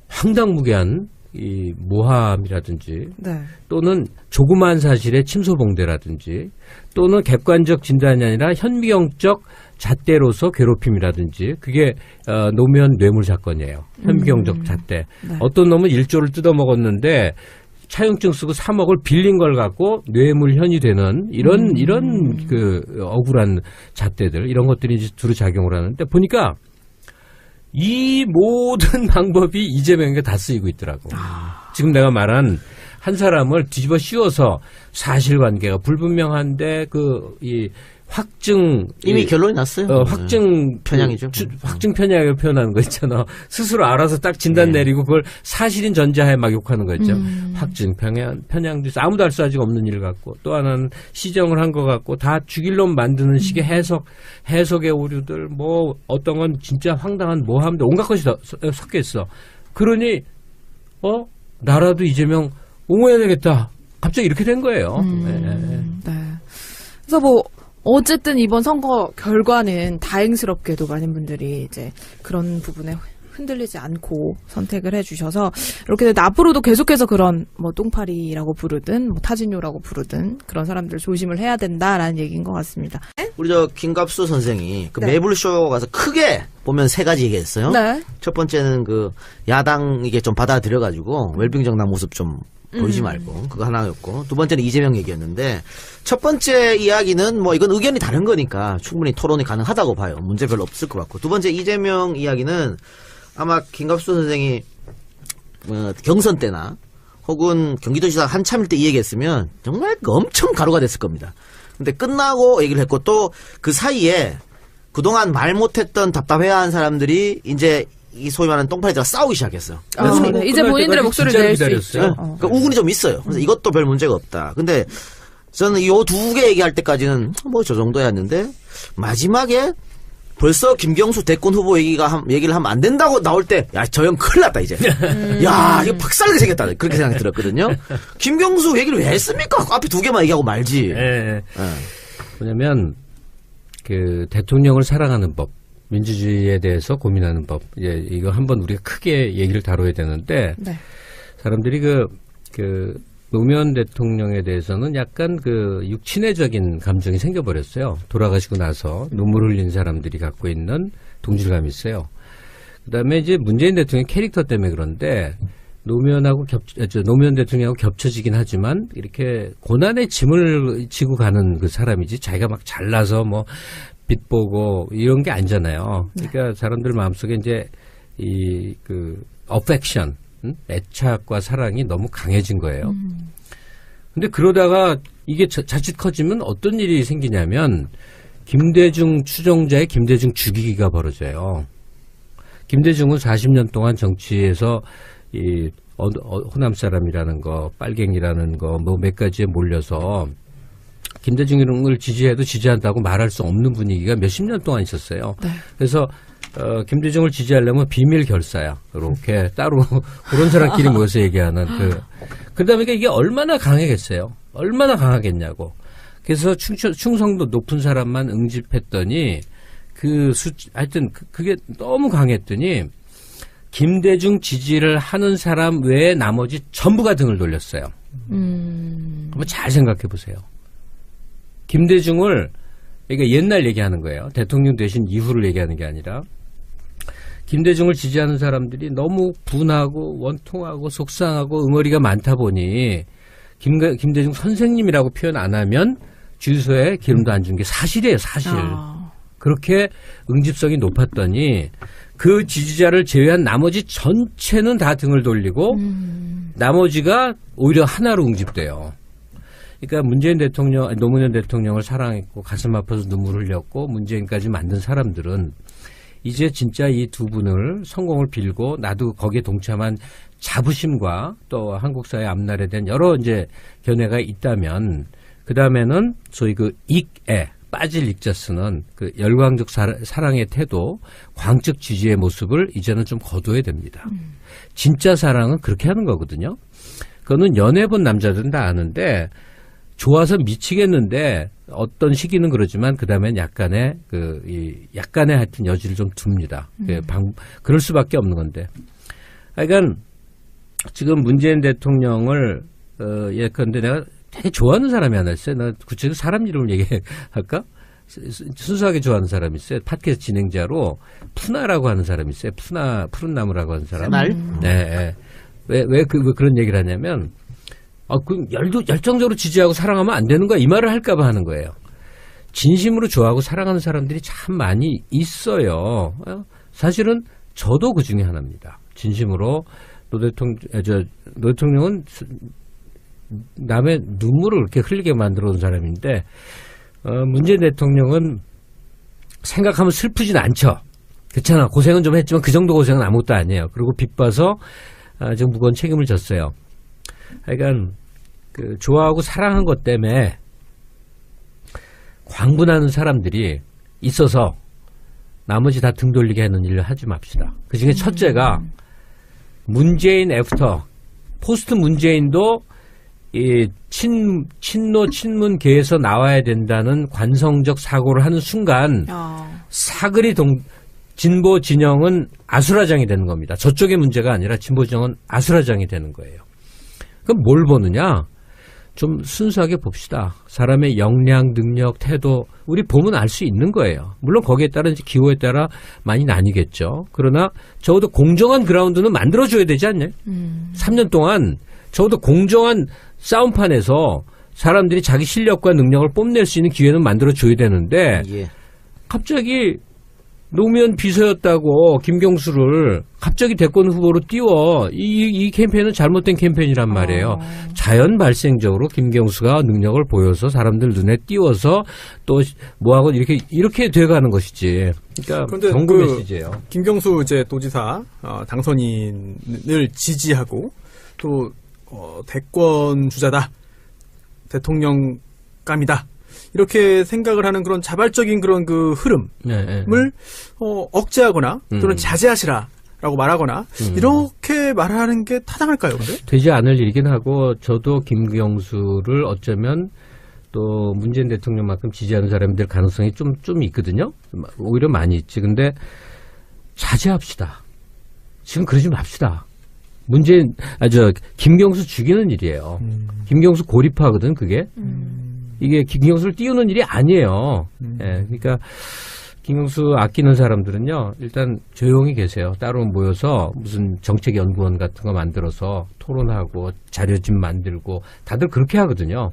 황당무계한 이 모함이라든지
네.
또는 조그마한 사실의 침소봉대라든지 또는 객관적 진단이 아니라 현미경적 잣대로서 괴롭힘이라든지 그게 노무현 뇌물 사건이에요. 현미경적 잣대.
네.
어떤 놈은 1조를 뜯어먹었는데 차용증 쓰고 3억을 빌린 걸 갖고 뇌물현이 되는 이런 그 억울한 잣대들 이런 것들이 이제 두루 작용을 하는데 보니까 이 모든 방법이 이재명에게 다 쓰이고 있더라고. 지금 내가 말한 한 사람을 뒤집어 씌워서 사실관계가 불분명한데 이 확증
이미 결론이 났어요.
확증
편향이죠.
확증 편향을 표현하는 거 있잖아. 스스로 알아서 딱 진단 내리고 그걸 사실인 전제하에 막 욕하는 거 있죠. 확증 편향도 있어. 아무도 알 수 아직 없는 일 같고 또 하나는 시정을 한 것 같고 다 죽일 놈 만드는 식의 해석의 오류들 뭐 어떤 건 진짜 황당한 모함들 온갖 것이 섞여 있어. 그러니 나라도 이재명 옹호해야 되겠다. 갑자기 이렇게 된 거예요.
네. 그래서 뭐 어쨌든 이번 선거 결과는 다행스럽게도 많은 분들이 이제 그런 부분에 흔들리지 않고 선택을 해주셔서 이렇게 돼도 앞으로도 계속해서 그런 뭐 똥파리라고 부르든 뭐 타진요라고 부르든 그런 사람들 조심을 해야 된다라는 얘기인 것 같습니다.
우리 김갑수 선생이 그
네.
매불쇼 가서 크게 보면 세 가지 얘기했어요.
네.
첫 번째는 그 야당 이게 좀 받아들여가지고 웰빙 정당 모습 좀 보이지 말고 그거 하나였고 두 번째는 이재명 얘기였는데 첫 번째 이야기는 뭐 이건 의견이 다른 거니까 충분히 토론이 가능하다고 봐요. 문제 별로 없을 것 같고 두 번째 이재명 이야기는 아마 김갑수 선생이 경선 때나 혹은 경기도지사 한참일 때 이 얘기했으면 정말 엄청 가루가 됐을 겁니다. 근데 끝나고 얘기를 했고 또 그 사이에 그동안 말 못했던 답답해한 사람들이 이제 이 소위 말하는 똥파리들과 싸우기 시작했어.
네. 이제 본인들의 목소리를 낼 수 있죠.
그러니까 우군이 좀 있어요. 그래서 이것도 별 문제가 없다. 근데 저는 이 두 개 얘기할 때까지는 뭐 저 정도였는데 마지막에 벌써 김경수 대권 후보 얘기를 하면 안 된다고 나올 때 야 저 형 큰일 났다 이제. 야 이거 박살나게 생겼다. 그렇게 생각이 들었거든요. 김경수 얘기를 왜 했습니까? 앞에 두 개만 얘기하고 말지.
뭐냐면 그 대통령을 사랑하는 법. 민주주의에 대해서 고민하는 법. 이거 한번 우리가 크게 얘기를 다뤄야 되는데,
네.
사람들이 그 노무현 대통령에 대해서는 약간 그 육친애적인 감정이 생겨버렸어요. 돌아가시고 나서 눈물 흘린 사람들이 갖고 있는 동질감이 있어요. 그 다음에 이제 문재인 대통령 캐릭터 때문에 그런데, 노무현 대통령하고 겹쳐지긴 하지만, 이렇게 고난의 짐을 지고 가는 그 사람이지, 자기가 막 잘나서 뭐, 빛 보고 이런 게 아니잖아요. 그러니까 사람들 마음속에 이제 affection, 애착과 사랑이 너무 강해진 거예요. 근데 그러다가 이게 자칫 커지면 어떤 일이 생기냐면 김대중 추종자의 김대중 죽이기가 벌어져요. 김대중은 40년 동안 정치에서 호남 사람이라는 거, 빨갱이라는 거, 뭐 몇 가지에 몰려서 김대중을 지지해도 지지한다고 말할 수 없는 분위기가 몇십 년 동안 있었어요. 네. 그래서 김대중을 지지하려면 비밀 결사야. 이렇게 따로 그런 사람끼리 모여서 얘기하는 그다음에 이게 얼마나 강하겠어요. 얼마나 강하겠냐고. 그래서 충성도 높은 사람만 응집했더니 하여튼 그게 너무 강했더니 김대중 지지를 하는 사람 외에 나머지 전부가 등을 돌렸어요. 한번 잘 생각해 보세요. 김대중을, 그러니까 옛날 얘기하는 거예요. 대통령 되신 이후를 얘기하는 게 아니라, 김대중을 지지하는 사람들이 너무 분하고 원통하고 속상하고 응어리가 많다 보니, 김대중 선생님이라고 표현 안 하면 주유소에 기름도 안 준 게 사실이에요, 사실. 그렇게 응집성이 높았더니, 그 지지자를 제외한 나머지 전체는 다 등을 돌리고, 나머지가 오히려 하나로 응집돼요. 그러니까 노무현 대통령을 사랑했고 가슴 아파서 눈물 흘렸고 문재인까지 만든 사람들은 이제 진짜 이 두 분을 성공을 빌고 나도 거기에 동참한 자부심과 또 한국 사회 앞날에 대한 여러 이제 견해가 있다면 그 다음에는 소위 그 익에 빠질 익자스는 그 열광적 사랑의 태도, 광적 지지의 모습을 이제는 좀 거둬야 됩니다. 진짜 사랑은 그렇게 하는 거거든요. 그거는 연애 본 남자들은 다 아는데 좋아서 미치겠는데 어떤 시기는 그러지만 그 다음엔 약간의 약간의 하여튼 여지를 좀 둡니다. 그럴 수밖에 없는 건데. 그러니까 지금 문재인 대통령을 예컨대 내가 되게 좋아하는 사람이 하나 있어요. 나 구체적으로 사람 이름을 얘기할까? 순수하게 좋아하는 사람이 있어요. 팟캐스트 진행자로 푸나라고 하는 사람이 있어요. 푸른 나무라고 하는 사람. 네. 왜 그런 얘기를 하냐면 열정적으로 지지하고 사랑하면 안 되는 거야. 이 말을 할까봐 하는 거예요. 진심으로 좋아하고 사랑하는 사람들이 참 많이 있어요. 사실은 저도 그 중에 하나입니다. 진심으로 노 대통령은 남의 눈물을 그렇게 흘리게 만들어 온 사람인데 문재인 대통령은 생각하면 슬프진 않죠. 그렇잖아. 고생은 좀 했지만 그 정도 고생은 아무것도 아니에요. 그리고 빚봐서 지금 무거운 책임을 졌어요. 그러니까 그 좋아하고 사랑한 것 때문에 광분하는 사람들이 있어서 나머지 다 등 돌리게 하는 일을 하지 맙시다. 그 중에 첫째가 문재인 애프터 포스트 문재인도 이 친문계에서 나와야 된다는 관성적 사고를 하는 순간 사그리 진보 진영은 아수라장이 되는 겁니다. 저쪽의 문제가 아니라 진보 진영은 아수라장이 되는 거예요. 그럼 뭘 보느냐? 좀 순수하게 봅시다. 사람의 역량, 능력, 태도 우리 보면 알 수 있는 거예요. 물론 거기에 따른 기호에 따라 많이 나뉘겠죠. 그러나 적어도 공정한 그라운드는 만들어줘야 되지 않냐? 3년 동안 적어도 공정한 싸움판에서 사람들이 자기 실력과 능력을 뽐낼 수 있는 기회는 만들어줘야 되는데 갑자기 노무현 비서였다고 김경수를 갑자기 대권 후보로 띄워. 이 캠페인은 잘못된 캠페인이란 말이에요. 자연 발생적으로 김경수가 능력을 보여서 사람들 눈에 띄워서 또 뭐하고 이렇게 돼가는 것이지. 그러니까 경고 메시지예요.
김경수 이제 도지사 당선인을 지지하고 또 대권 주자다, 대통령감이다. 이렇게 생각을 하는 그런 자발적인 그런 그 흐름을 억제하거나 또는 자제하시라라고 말하거나 이렇게 말하는 게 타당할까요? 근데?
되지 않을 일이긴 하고 저도 김경수를 어쩌면 또 문재인 대통령만큼 지지하는 사람들 가능성이 좀 있거든요. 오히려 많이 있지. 근데 자제합시다. 지금 그러지 맙시다. 김경수 죽이는 일이에요. 김경수 고립화거든, 그게. 이게 김경수를 띄우는 일이 아니에요. 예, 그러니까 김경수 아끼는 사람들은요, 일단 조용히 계세요. 따로 모여서 무슨 정책연구원 같은 거 만들어서 토론하고 자료집 만들고 다들 그렇게 하거든요.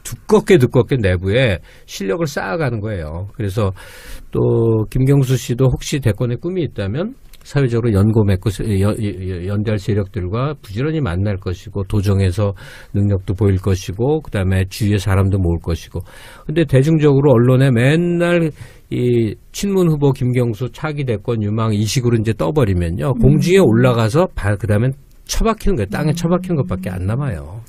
두껍게 내부에 실력을 쌓아가는 거예요. 그래서 또 김경수 씨도 혹시 대권에 꿈이 있다면 사회적으로 연고맺고 연대할 세력들과 부지런히 만날 것이고 도정에서 능력도 보일 것이고 그다음에 주위에 사람도 모을 것이고 근데 대중적으로 언론에 맨날 이 친문 후보 김경수 차기 대권 유망 이 식으로 이제 떠버리면요 공중에 올라가서 그다음엔 처박히는 거예요. 땅에 처박히는 것밖에 안 남아요.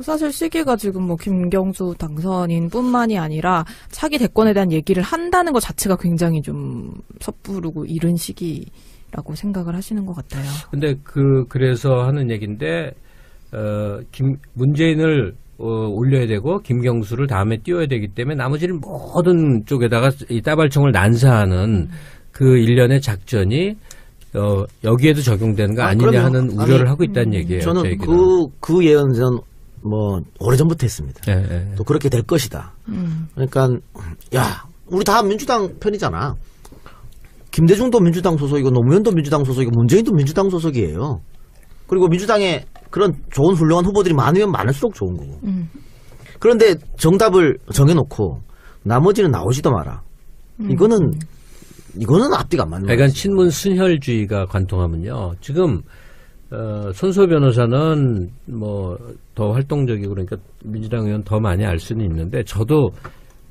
사실 시기가 지금 뭐 김경수 당선인뿐만이 아니라 차기 대권에 대한 얘기를 한다는 것 자체가 굉장히 좀 섣부르고 이른 시기라고 생각을 하시는 것 같아요.
근데 그래서 하는 얘기인데 문재인을 올려야 되고 김경수를 다음에 띄워야 되기 때문에 나머지는 모든 쪽에다가 이 따발총을 난사하는 그 일련의 작전이 여기에도 적용되는 거 아니냐
그러면,
하는 우려를 하고 있다는 얘기예요.
저는 그 예언은 뭐 오래전부터 했습니다. 또 그렇게 될 것이다. 그러니까 우리 다 민주당 편이잖아. 김대중도 민주당 소속이고 노무현도 민주당 소속이고 문재인도 민주당 소속이에요. 그리고 민주당에 그런 좋은 훌륭한 후보들이 많으면 많을수록 좋은 거고. 그런데 정답을 정해놓고 나머지는 나오지도 마라. 이거는 앞뒤가 안 맞는 거예요.
그러니까 친문 순혈주의가 관통하면요. 지금 손소 변호사는 뭐 더 활동적이고 그러니까 민주당 의원 더 많이 알 수는 있는데 저도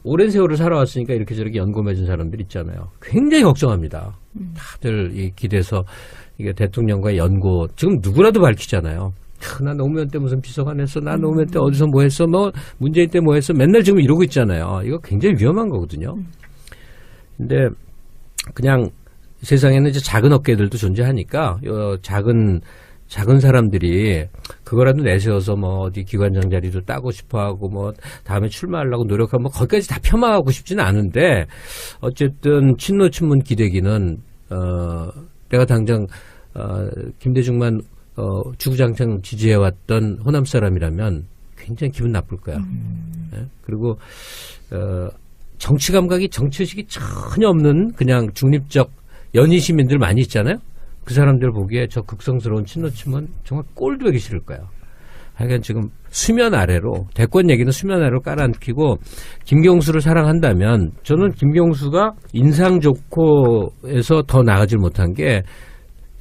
오랜 세월을 살아왔으니까 이렇게 저렇게 연고 맺은 사람들 있잖아요. 굉장히 걱정합니다. 다들 이 길에서 이게 대통령과의 연고 지금 누구라도 밝히잖아요. 나 노무현 때 무슨 비서관 했어. 나 노무현 때 어디서 뭐 했어. 뭐 문재인 때 뭐 했어. 맨날 지금 이러고 있잖아요. 이거 굉장히 위험한 거거든요. 근데 그냥 세상에는 이제 작은 업계들도 존재하니까 작은 사람들이 그거라도 내세워서 뭐 어디 기관장 자리도 따고 싶어하고 뭐 다음에 출마하려고 노력하면 뭐 거기까지 다 폄하하고 싶지는 않은데 어쨌든 친노 친문 기대기는 내가 당장 김대중만 주구장창 지지해왔던 호남 사람이라면 굉장히 기분 나쁠 거야. 네? 그리고 정치 감각이 정치의식이 전혀 없는 그냥 중립적 연희 시민들 많이 있잖아요. 그 사람들 보기에 저 극성스러운 친노친문 정말 꼴도 보기 싫을 거예요. 하여간 지금 수면 아래로 대권 얘기는 수면 아래로 깔아앉히고 김경수를 사랑한다면 저는 김경수가 인상 좋고 해서 더 나아가질 못한 게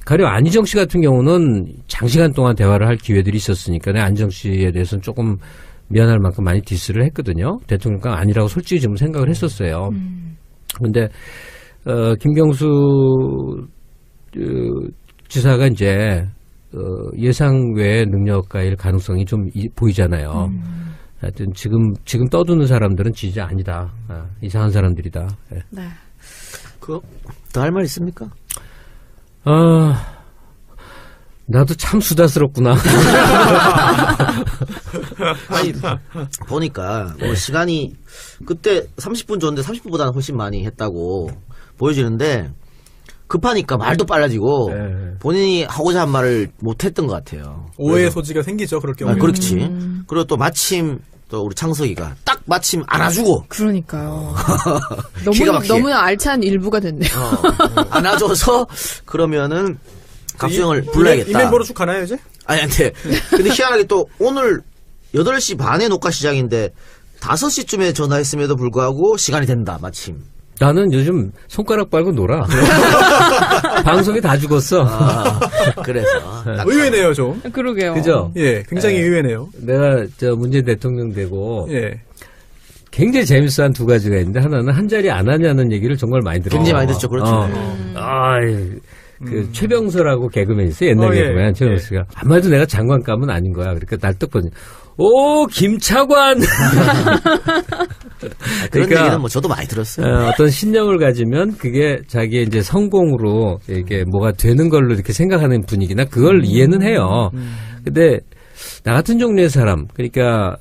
가령 안희정 씨 같은 경우는 장시간 동안 대화를 할 기회들이 있었으니까 내가 안희정 씨에 대해서는 조금 미안할 만큼 많이 디스를 했거든요. 대통령감 아니라고 솔직히 좀 생각을 했었어요. 근데 김경수 지사가 이제 예상 외의 능력가일 가능성이 좀 보이잖아요. 하여튼 지금 떠드는 사람들은 지지자 아니다. 이상한 사람들이다. 네.
네.
더 할 말 있습니까?
나도 참 수다스럽구나.
아니, 보니까 뭐 시간이 그때 30분 줬는데 30분보다는 훨씬 많이 했다고 보여지는데 급하니까 말도 빨라지고
네.
본인이 하고자 한 말을 못했던 것 같아요.
오해의 소지가 생기죠. 그럴 경우에.
그렇지. 그리고 또 마침 또 우리 창석이가 딱 마침 안아주고
그러니까요.
기가 막히게.
너무 알찬 일부가 됐네요.
안아줘서 그러면은 갑수형을 불러야겠다.
이 멤버로 쭉 가나요 이제?
아니 근데 희한하게 또 오늘 8시 반에 녹화 시작인데 5시쯤에 전화했음에도 불구하고 시간이 된다 마침.
나는 요즘 손가락 빨고 놀아. 방송이 다 죽었어.
그래서
의외네요 좀.
그러게요.
그죠?
예, 굉장히 의외네요.
내가 문재인 대통령 되고
예.
굉장히 재밌어한 두 가지가 있는데 하나는 한 자리 안 하냐는 얘기를 정말 많이 들어요.
굉장히 많이 듣죠. 그렇죠.
최병서라고 개그맨 있어요. 옛날 개그맨
예.
최병서가 아마도 내가 장관감은 아닌 거야. 그러니까 날 떴거든요. 오 김차관.
그런
그러니까,
얘기는 뭐 저도 많이 들었어요.
어떤 신념을 가지면 그게 자기의 이제 성공으로 이게 뭐가 되는 걸로 이렇게 생각하는 분위기나 그걸 이해는 해요. 근데 나 같은 종류의 사람, 그러니까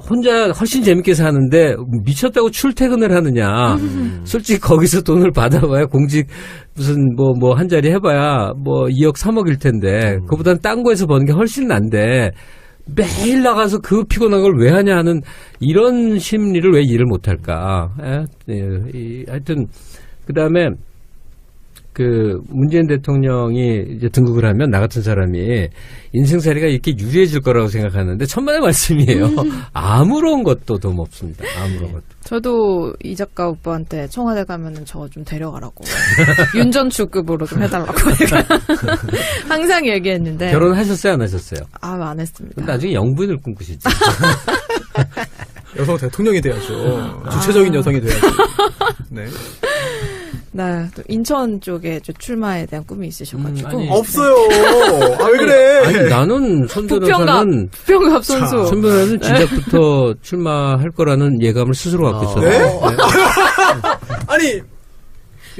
혼자 훨씬 재밌게 사는데 미쳤다고 출퇴근을 하느냐. 솔직히 거기서 돈을 받아봐야 공직 무슨 뭐 한 자리 해봐야 뭐 2억 3억일 텐데 그보다는 딴 거에서 버는 게 훨씬 난데 매일 나가서 그 피곤한 걸 왜 하냐 하는 이런 심리를 왜 이해를 못할까. 하여튼 그다음에 그 문재인 대통령이 이제 등극을 하면 나 같은 사람이 인생살이가 이렇게 유리해질 거라고 생각하는데 천만의 말씀이에요. 아무런 것도 도움 없습니다. 아무런 것도.
저도 이 작가 오빠한테 청와대 가면은 저 좀 데려가라고 윤전추급으로 좀 해달라고 항상 얘기했는데
결혼하셨어요, 안 하셨어요?
안 했습니다.
나중에 영부인을 꿈꾸시죠.
여성 대통령이 돼야죠. 주체적인 여성이 돼야죠. 네.
네, 또 인천 쪽에 출마에 대한 꿈이 있으셔가지고
아니,
없어요. 아, 왜 그래?
아니, 나는 손 변호사는
부평갑 선수.
손 변호사는 진작부터 출마할 거라는 예감을 스스로 갖고 있었어요.
네? 아니,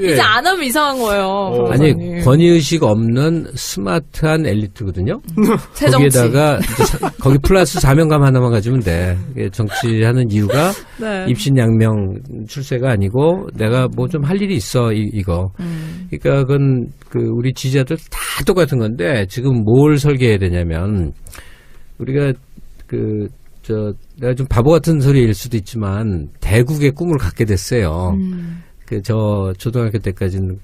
예.
이제 안 하면 이상한 거예요.
아니
변호사님.
권위의식 없는 스마트한 엘리트거든요.
새 정치.
거기에다가 이제 거기 플러스 사명감 하나만 가지면 돼. 이게 정치하는 이유가
네.
입신양명 출세가 아니고 내가 뭐 좀 할 일이 있어 이거. 그러니까 그건 그 우리 지지자들 다 똑같은 건데 지금 뭘 설계해야 되냐면 우리가 내가 좀 바보 같은 소리일 수도 있지만 대국의 꿈을 갖게 됐어요. 저 초등학교 때까지는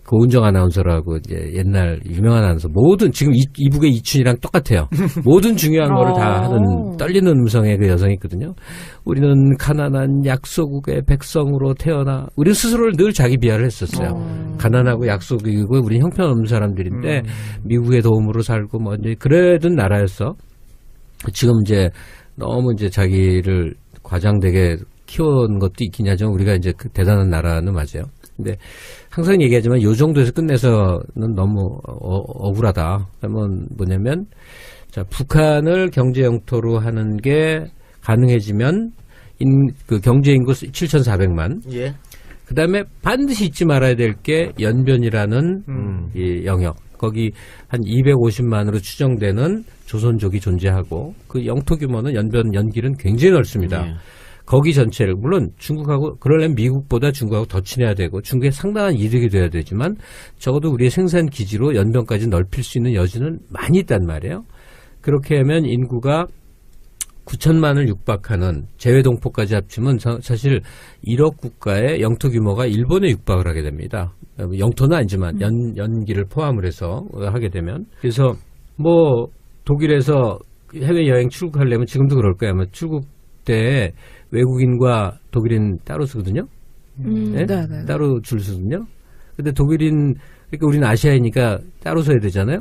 고은정 아나운서라고 이제 옛날 유명한 아나운서 지금 이북의 이춘이랑 똑같아요. 모든 중요한 거를 다 하는 떨리는 음성의 그 여성이 있거든요. 우리는 가난한 약소국의 백성으로 태어나 우리 스스로를 늘 자기 비하를 했었어요. 가난하고 약소국이고 우리 형편없는 사람들인데 미국의 도움으로 살고 뭐 이제 그러던 나라였어. 지금 이제 너무 이제 자기를 과장되게 키워온 것도 있긴 하지만 우리가 이제 그 대단한 나라는 맞아요. 근데 항상 얘기하지만 요 정도에서 끝내서는 너무 억울하다. 그러면 뭐냐면 자, 북한을 경제 영토로 하는 게 가능해지면 그 경제 인구 7,400만.
예.
그다음에 반드시 잊지 말아야 될 게 연변이라는 이 영역. 거기 한 250만으로 추정되는 조선족이 존재하고 그 영토 규모는 연길은 굉장히 넓습니다.
예.
거기 전체를 물론 중국하고 그러려면 미국보다 중국하고 더 친해야 되고 중국에 상당한 이득이 돼야 되지만 적어도 우리의 생산 기지로 연변까지 넓힐 수 있는 여지는 많이 있단 말이에요. 그렇게 하면 인구가 9천만을 육박하는 제외동포까지 합치면 사실 1억 국가의 영토 규모가 일본에 육박을 하게 됩니다. 영토는 아니지만 연기를 포함을 해서 하게 되면 그래서 뭐 독일에서 해외여행 출국하려면 지금도 그럴 거야. 아마 출국 때 외국인과 독일인 따로 쓰거든요. 네?
네.
따로 줄 서거든요. 근데 독일인 그러니까 우리는 아시아이니까 따로 서야 되잖아요.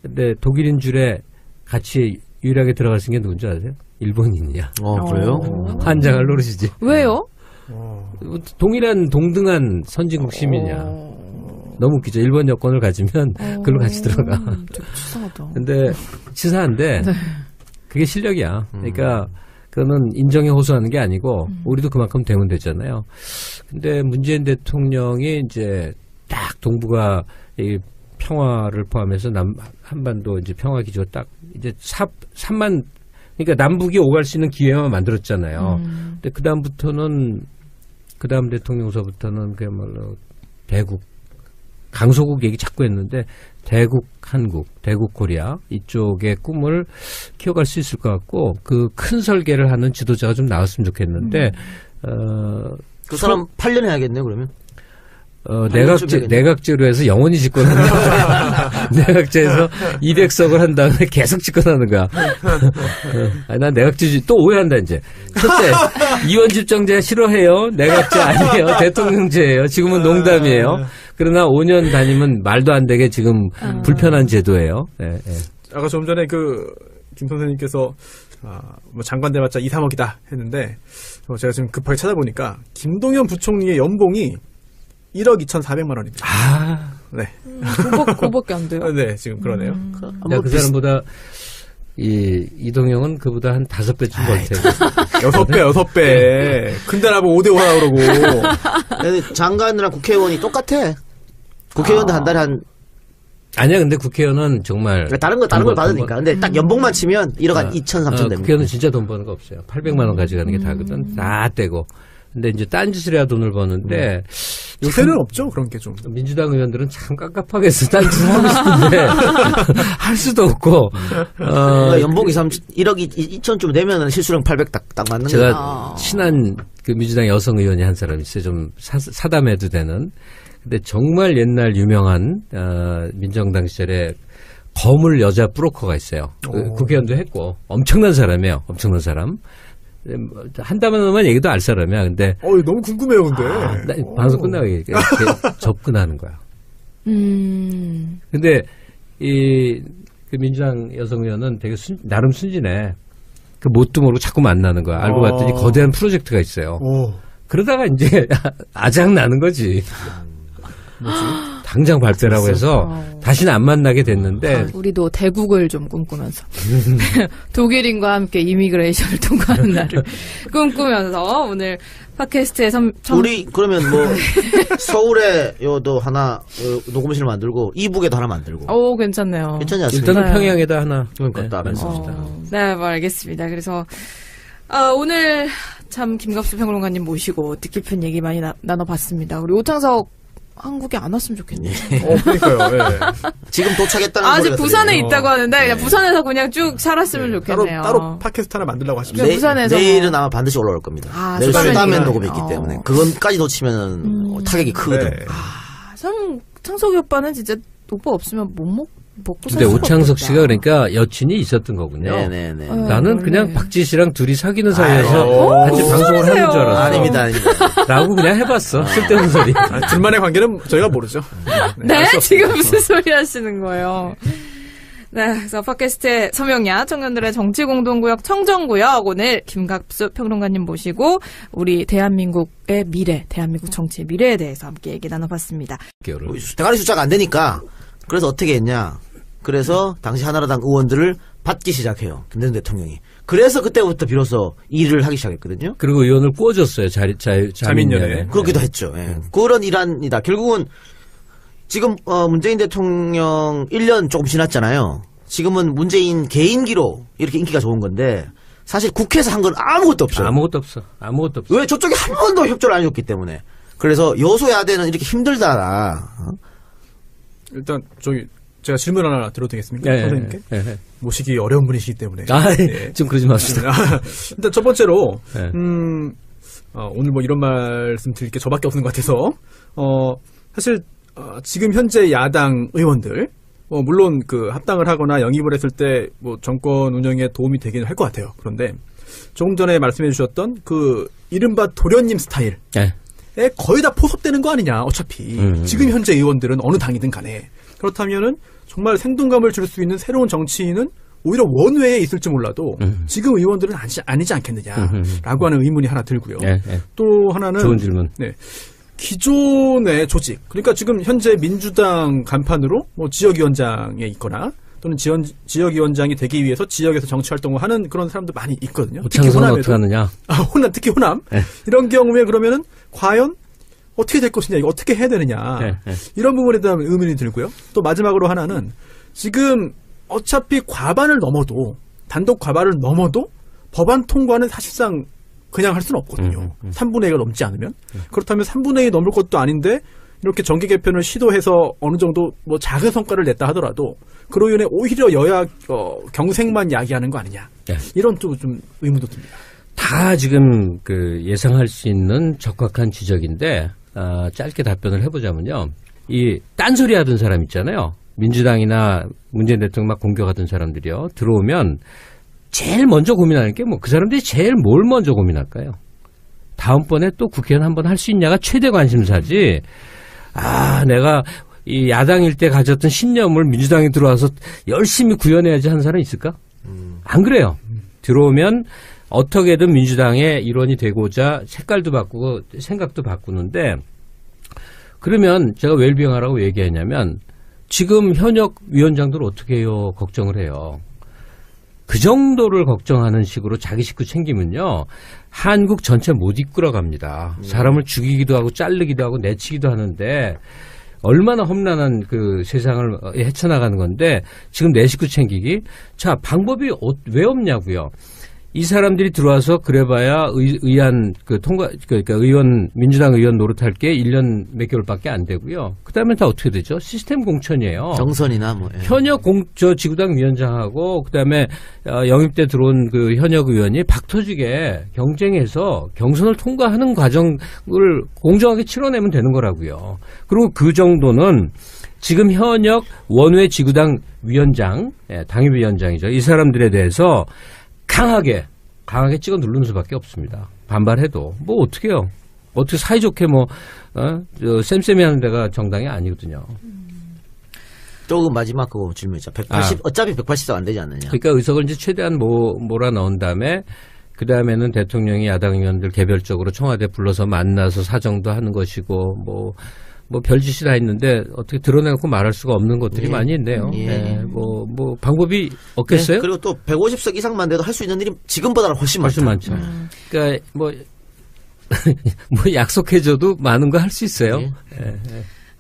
근데 독일인 줄에 같이 유일하게 들어갈 수 있는 게 누군지 아세요? 일본인이야.
그래요?
환장할 노릇이지.
왜요?
동일한 동등한 선진국 시민이야. 너무 웃기죠. 일본 여권을 가지면 그걸로 같이 들어가.
되게 치사하다.
근데 치사한데 그게 실력이야. 그러니까 그거는 인정에 호소하는 게 아니고 우리도 그만큼 되면 되잖아요. 근데 문재인 대통령이 이제 딱 동북아 이 평화를 포함해서 한반도 이제 평화 기조 딱 이제 3만 그러니까 남북이 오갈 수 있는 기회만 만들었잖아요. 근데 그다음 대통령서부터는 그야말로 대국 강소국 얘기 자꾸 했는데 대국 한국, 대국 코리아 이쪽의 꿈을 키워갈 수 있을 것 같고 그 큰 설계를 하는 지도자가 좀 나왔으면 좋겠는데
그 사람 8년 해야겠네요, 그러면.
내각제로 해서 영원히 집권하는 거야. 내각제에서 200석을 한 다음에 계속 집권하는 거야. 아니, 난 내각제 또 오해한다, 이제. 첫째, 이원집정제 싫어해요. 내각제 아니에요. 대통령제예요. 지금은 농담이에요. 그러나 5년 다니면 말도 안 되게 지금 불편한 제도예요. 예, 예.
아까 좀 전에 김 선생님께서 뭐 장관 돼봤자 2, 3억이다 했는데 제가 지금 급하게 찾아보니까 김동연 부총리의 연봉이 1억 2,400만 원입니다. 네.
그거밖에 안 돼요?
네, 지금 그러네요.
그 사람보다 이동영은 그보다 한 5배쯤 벌 테고.
6배. 근데 나보고 5대 5라 그러고.
근데 장관이랑 국회의원이 똑같아. 국회의원도 한 달에
아니야, 근데 국회의원은 정말.
다른 걸 받으니까. 근데 딱 연봉만 치면 1억 한 2천, 3천 됩니다.
국회의원은 진짜 돈 버는 거 없어요. 800만 원 가져가는 게 다거든. 다 떼고. 근데 이제 딴짓을 해야 돈을 버는데.
요새는 없죠, 그런 게 좀.
민주당 의원들은 참 깝깝하겠어. 딴짓을 하고 싶은데. 할 수도 없고.
연봉이 1억 2천쯤 되면 실수령 800 딱 맞는 거예요.
제가 친한 그 민주당 여성 의원이 한 사람 있어요. 좀 사담해도 되는. 근데 정말 옛날 유명한 민정당 시절에 거물 여자 브로커가 있어요. 국회의원도 했고 엄청난 사람이에요. 엄청난 사람. 한다면 얘기도 알 사람이야. 근데
너무 궁금해요, 근데.
방송 끝나고 이렇게 접근하는 거야. 근데 그 민주당 여성 의원은 되게 나름 순진해. 그 뭣도 모르고 자꾸 만나는 거야. 알고 봤더니 거대한 프로젝트가 있어요. 그러다가 이제 아작 나는 거지. 당장 발표라고 해서 다시는 안 만나게 됐는데
우리도 대국을 좀 꿈꾸면서 독일인과 함께 이미그레이션을 통과하는 날을 꿈꾸면서 오늘 팟캐스트에
우리 그러면 뭐 서울에 요도 하나 녹음실 만들고 이북에도 하나 만들고.
오, 괜찮네요.
괜찮지 않습니까?
일단은 평양에다 하나.
그러니까
네, 뭐 알겠습니다. 그래서 오늘 참 김갑수 평론가님 모시고 뜻깊은 얘기 많이 나눠봤습니다. 우리 오창석 한국에 안 왔으면 좋겠네요.
그러니까요. 네.
지금 도착했다는
아직 부산에 있다고 하는데 그냥 부산에서 그냥 쭉 살았으면 좋겠네요.
따로 팟캐스트 하나 만들려고 하십시오.
부산에서
내일은 아마 반드시 올라올 겁니다. 내일 수다맨 녹음이 있기 때문에 그건까지 놓치면 타격이 크거든.
네.
참 창석이 오빠는 진짜 오빠 없으면 먹고 살
근데
수가
오창석
없겠다.
씨가 그러니까 여친이 있었던 거군요.
네네네.
나는
원래.
그냥 박지 씨랑 둘이 사귀는 사이에서 같이 방송을 하는 줄 알았어.
아닙니다.
라고 그냥 해봤어. 쓸데없는 소리.
둘만의 관계는 저희가 모르죠.
네? 지금 무슨 소리 하시는 거예요? 네, 그래서 팟캐스트의 서명야 청년들의 정치공동구역 청정구역 오늘 김갑수 평론가님 모시고 우리 대한민국의 미래, 대한민국 정치의 미래에 대해서 함께 얘기 나눠봤습니다.
대가리 숫자가 안 되니까 그래서 어떻게 했냐. 그래서 당시 한나라당 의원들을 받기 시작해요. 김대중 대통령이. 그래서 그때부터 비로소 일을 하기 시작했거든요.
그리고 의원을 꾸어줬어요. 자민련에.
그렇기도 했죠. 예. 그런 일환이다. 결국은 지금 문재인 대통령 1년 조금 지났잖아요. 지금은 문재인 개인기로 이렇게 인기가 좋은 건데 사실 국회에서 한 건 아무것도 없어요.
아무것도 없어. 아무것도 없어.
왜 저쪽이 한 번도 협조를 안 해줬기 때문에. 그래서 여소야대는 이렇게 힘들다.
일단 제가 질문 하나 드려도 되겠습니까?
예,
선생님께?
예, 예.
모시기 어려운 분이시기 때문에.
좀 그러지 맙시다.
일단 첫 번째로
예.
오늘 뭐 이런 말씀 드릴 게 저밖에 없는 것 같아서 사실 지금 현재 야당 의원들 물론 그 합당을 하거나 영입을 했을 때 뭐 정권 운영에 도움이 되기는 할 것 같아요. 그런데 조금 전에 말씀해 주셨던 그 이른바 도련님 스타일에
예.
거의 다 포섭되는 거 아니냐 어차피 지금 현재 의원들은 어느 당이든 간에 그렇다면은 정말 생동감을 줄 수 있는 새로운 정치인은 오히려 원외에 있을지 몰라도 지금 의원들은 아니지 않겠느냐라고 하는 의문이 하나 들고요.
예, 예.
또 하나는
좋은 질문.
네. 기존의 조직, 그러니까 지금 현재 민주당 간판으로 뭐 지역위원장에 있거나 또는 지역위원장이 되기 위해서 지역에서 정치활동을 하는 그런 사람들 많이 있거든요.
오창석은 어떻게 하느냐?
호남, 특히 호남.
네.
이런 경우에 그러면은 과연 어떻게 될 것이냐, 이거 어떻게 해야 되느냐.
네, 네.
이런 부분에 대한 의문이 들고요. 또 마지막으로 하나는 지금 어차피 과반을 넘어도, 단독 과반을 넘어도 법안 통과는 사실상 그냥 할 수는 없거든요. 3분의 2가 넘지 않으면. 그렇다면 3분의 2 넘을 것도 아닌데 이렇게 정계 개편을 시도해서 어느 정도 뭐 작은 성과를 냈다 하더라도 그로 인해 오히려 여야 경색만 야기하는 거 아니냐.
네.
이런 또 좀 의문도 듭니다.
다 지금 그 예상할 수 있는 적확한 지적인데 짧게 답변을 해보자면요. 이 딴소리 하던 사람 있잖아요. 민주당이나 문재인 대통령 막 공격하던 사람들이요. 들어오면 제일 먼저 고민하는 게 뭐 그 사람들이 제일 뭘 먼저 고민할까요? 다음번에 또 국회의원 한번 할 수 있냐가 최대 관심사지. 내가 이 야당일 때 가졌던 신념을 민주당에 들어와서 열심히 구현해야지 하는 사람이 있을까? 안 그래요. 들어오면 어떻게든 민주당의 일원이 되고자 색깔도 바꾸고 생각도 바꾸는데 그러면 제가 웰빙하라고 얘기했냐면 지금 현역 위원장들 어떻게 해요? 걱정을 해요. 그 정도를 걱정하는 식으로 자기 식구 챙기면요. 한국 전체 못 이끌어갑니다. 사람을 죽이기도 하고 자르기도 하고 내치기도 하는데 얼마나 험난한 그 세상을 헤쳐나가는 건데 지금 내 식구 챙기기? 자, 방법이 왜 없냐고요. 이 사람들이 들어와서 그래봐야 의안 그 통과 그러니까 민주당 의원 노릇할 게 1년 몇 개월밖에 안 되고요. 그다음에 다 어떻게 되죠? 시스템 공천이에요.
경선이나 뭐. 예.
현역 지구당 위원장하고 그다음에 영입 때 들어온 그 현역 의원이 박터지게 경쟁해서 경선을 통과하는 과정을 공정하게 치러내면 되는 거라고요. 그리고 그 정도는 지금 현역 원외 지구당 위원장, 당협위원장이죠. 이 사람들에 대해서 강하게 찍어 누르는 수밖에 없습니다. 반발해도 뭐 어떻게 해요? 어떻게 사이좋게 쌤쌤이 하는 데가 정당이 아니거든요.
조금 마지막 그거 질문이죠. 180 어차피 180석 안 되지 않느냐.
그러니까 의석을 이제 최대한 몰아 넣은 다음에 그 다음에는 대통령이 야당 의원들 개별적으로 청와대 불러서 만나서 사정도 하는 것이고 뭐 별짓이 다 있는데 어떻게 드러내고 말할 수가 없는 것들이 많이 있네요. 뭐 방법이 없겠어요?
네, 그리고 또 150석 이상만 돼도 할 수 있는 일이 지금보다는 훨씬
많죠. 그러니까 뭐 약속해줘도 많은 거 할 수 있어요.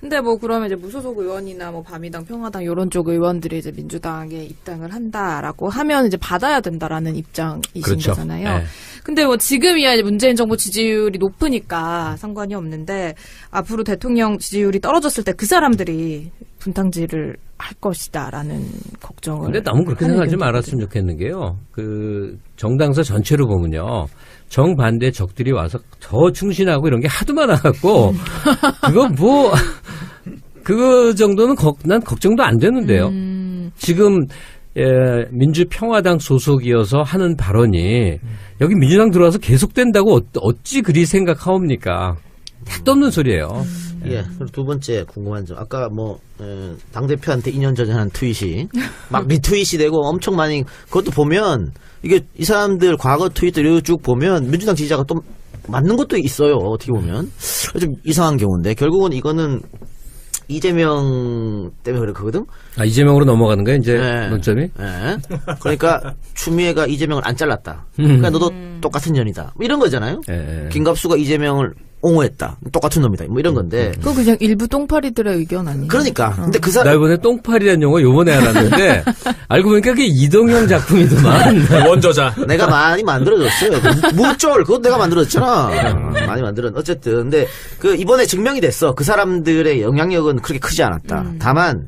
근데 뭐 그러면 이제 무소속 의원이나 뭐 바미당, 평화당 이런 쪽 의원들이 이제 민주당에 입당을 한다라고 하면 이제 받아야 된다라는 입장이신
그렇죠.
거잖아요.
네.
근데 뭐 지금이야 이제 문재인 정부 지지율이 높으니까 상관이 없는데 앞으로 대통령 지지율이 떨어졌을 때 그 사람들이 분탕질을 할 것이다라는 걱정을.
근데 너무 그렇게 생각하지 말았으면 좋겠는 게요. 그 정당사 전체로 보면요. 정반대 적들이 와서 더 충신하고 이런 게 하도 많아갖고 그거 정도는 난 걱정도 안 되는데요. 지금 민주평화당 소속이어서 하는 발언이 여기 민주당 들어와서 계속된다고 어찌 그리 생각하옵니까? 택도 없는 소리예요.
예. 그리고 두 번째 궁금한 점. 아까 당대표한테 2년 전에 한 트윗이 막 리트윗이 되고 엄청 많이, 그것도 보면 이게 이 사람들 과거 트윗들 쭉 보면 민주당 지지자가 또 맞는 것도 있어요. 어떻게 보면. 좀 이상한 경우인데 결국은 이거는 이재명 때문에 그러거든?
이재명으로 넘어가는 거야, 이제,
네.
논점이?
네. 그러니까 추미애가 이재명을 안 잘랐다. 그러니까 너도 똑같은 년이다. 뭐 이런 거잖아요.
예.
김갑수가 이재명을 옹호했다. 똑같은 놈이다. 뭐 이런 건데.
그거 그냥 일부 똥파리들의 의견 아니에요?
그러니까. 근데 그
나
사람
이번에 똥파리라는 용어 요번에 알았는데, 알고 보니까 그게 이동형 작품이더만.
원저자.
내가 많이 만들어줬어요. 무쫄 그것도 내가 만들어줬잖아. 많이 만들었. 어쨌든 근데 그 이번에 증명이 됐어. 그 사람들의 영향력은 그렇게 크지 않았다. 다만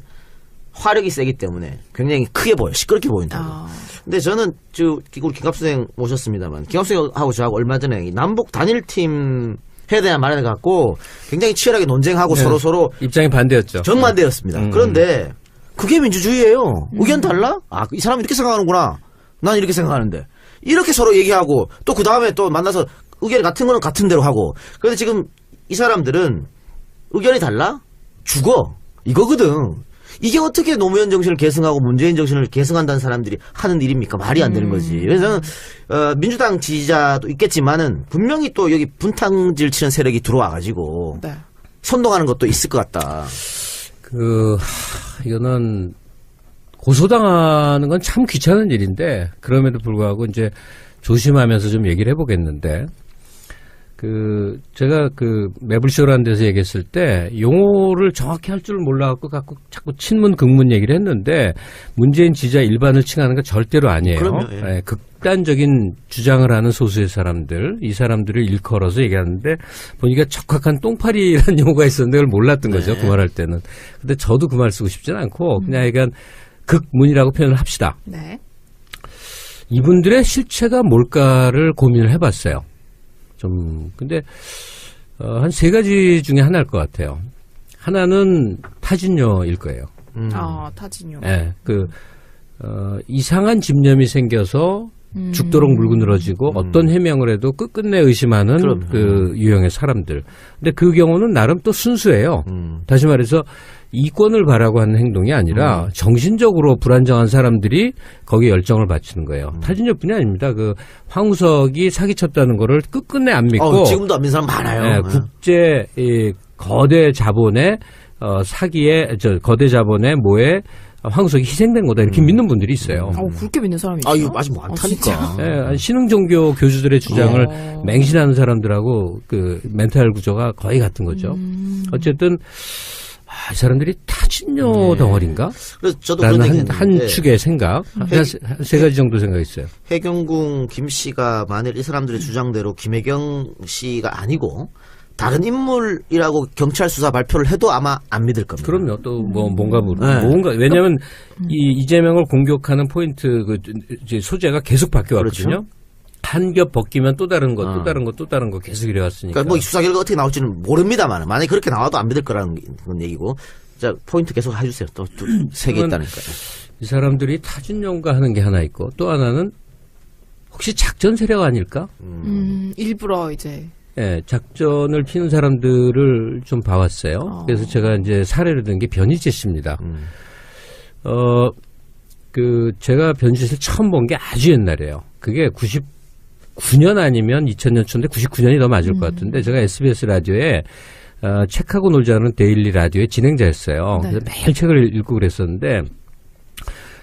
화력이 세기 때문에 굉장히 크게 보여. 시끄럽게 보인다고. 근데 저는 우리 김갑수생 모셨습니다만 김갑수생하고 저하고 얼마 전에 이 남북 단일팀 해야 되냐 말아야 돼 갖고 굉장히 치열하게 논쟁하고
네.
서로
입장이 반대였죠.
정반대였습니다. 그런데 그게 민주주의예요. 의견 달라? 이 사람 이렇게 생각하는구나. 난 이렇게 생각하는데. 이렇게 서로 얘기하고 또 그 다음에 또 만나서 의견이 같은 거는 같은 대로 하고. 그런데 지금 이 사람들은 의견이 달라? 죽어. 이거거든. 이게 어떻게 노무현 정신을 계승하고 문재인 정신을 계승한다는 사람들이 하는 일입니까? 말이 안 되는 거지. 그래서 저는 민주당 지지자도 있겠지만은 분명히 또 여기 분탕질 치는 세력이 들어와가지고
네.
선동하는 것도 있을 것 같다.
이거는 고소당하는 건 참 귀찮은 일인데, 그럼에도 불구하고 이제 조심하면서 좀 얘기를 해보겠는데, 제가 매불쇼라는 데서 얘기했을 때, 용어를 정확히 할 줄 몰라갖고 자꾸 친문, 극문 얘기를 했는데, 문재인 지지자 일반을 칭하는 건 절대로 아니에요.
그럼요, 예.
네, 극단적인 주장을 하는 소수의 사람들, 이 사람들을 일컬어서 얘기하는데, 보니까 적확한 똥파리라는 용어가 있었는데 그걸 몰랐던 거죠. 그 말할 때는. 근데 저도 그 말 쓰고 싶지는 않고, 그냥 약간 극문이라고 표현을 합시다.
네.
이분들의 실체가 뭘까를 고민을 해봤어요. 근데, 한 세 가지 중에 하나일 것 같아요. 하나는 타진녀일 거예요.
타진요.
예, 이상한 집념이 생겨서 죽도록 물고 늘어지고 어떤 해명을 해도 끝끝내 의심하는 유형의 사람들. 근데 그 경우는 나름 또 순수해요. 다시 말해서 이권을 바라고 하는 행동이 아니라 정신적으로 불안정한 사람들이 거기에 열정을 바치는 거예요. 타진녀뿐이 아닙니다. 황우석이 사기쳤다는 거를 끝끝내 안 믿고
지금도 안 믿는 사람 많아요.
네, 국제 거대 자본의 거대 자본의 모에 황우석이 희생된 거다 이렇게 믿는 분들이 있어요.
그렇게 믿는 사람이 있어요?
이거 아직 많다니까.
네, 신흥종교 교주들의 주장을 맹신하는 사람들하고 멘탈 구조가 거의 같은 거죠. 어쨌든 이 사람들이 타진녀 덩어리인가?
그래서 저도 그런
라는
얘기
한 축의 생각, 한 세 가지 정도 생각 있어요.
해경궁 김 씨가 만일 이 사람들의 주장대로 김혜경 씨가 아니고 다른 인물이라고 경찰 수사 발표를 해도 아마 안 믿을 겁니다.
그럼요. 또 뭔가 왜냐하면 이재명을 공격하는 포인트 소재가 계속 바뀌어왔거든요.
그렇죠.
한 겹 벗기면 또 다른 거, 또 다른 거, 또 다른 거 계속 이래왔으니까.
그러니까 이 수사 결과 어떻게 나올지는 모릅니다만 만약에 그렇게 나와도 안 믿을 거라는 건 얘기고. 자, 포인트 계속 해주세요. 또 세 개 있다니까요.
이 사람들이 타진용가 하는 게 하나 있고 또 하나는 혹시 작전 세력 아닐까?
일부러 이제.
예, 작전을 피는 사람들을 좀 봐왔어요. 그래서 제가 이제 사례를 든 게 변희재 씨입니다. 제가 변희재 씨를 처음 본 게 아주 옛날이에요. 그게 99년 아니면 2000년 초인데 99년이 더 맞을 것 같은데 제가 SBS 라디오에 책하고 놀자는 데일리 라디오의 진행자였어요.
네.
그래서 매일 책을 읽고 그랬었는데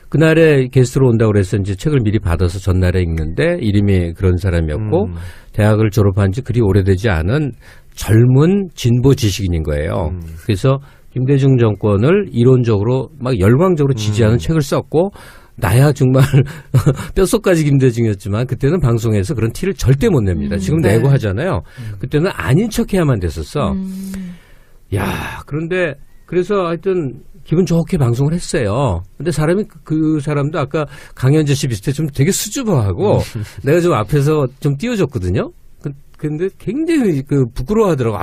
그날에 게스트로 온다고 그래서 이제 책을 미리 받아서 전날에 읽는데 이름이 그런 사람이었고 대학을 졸업한 지 그리 오래되지 않은 젊은 진보 지식인인 거예요. 그래서 김대중 정권을 이론적으로 막 열광적으로 지지하는 책을 썼고 나야 정말 뼛속까지 김대중이었지만 그때는 방송에서 그런 티를 절대 못 냅니다. 지금
네.
내고 하잖아요. 그때는 아닌 척해야만 됐었어. 야, 그런데 그래서 하여튼 기분 좋게 방송을 했어요. 근데 그 사람도 아까 강현재 씨 비슷해 좀 되게 수줍어하고 내가 좀 앞에서 좀 띄워줬거든요. 근데 굉장히 부끄러워하더라고.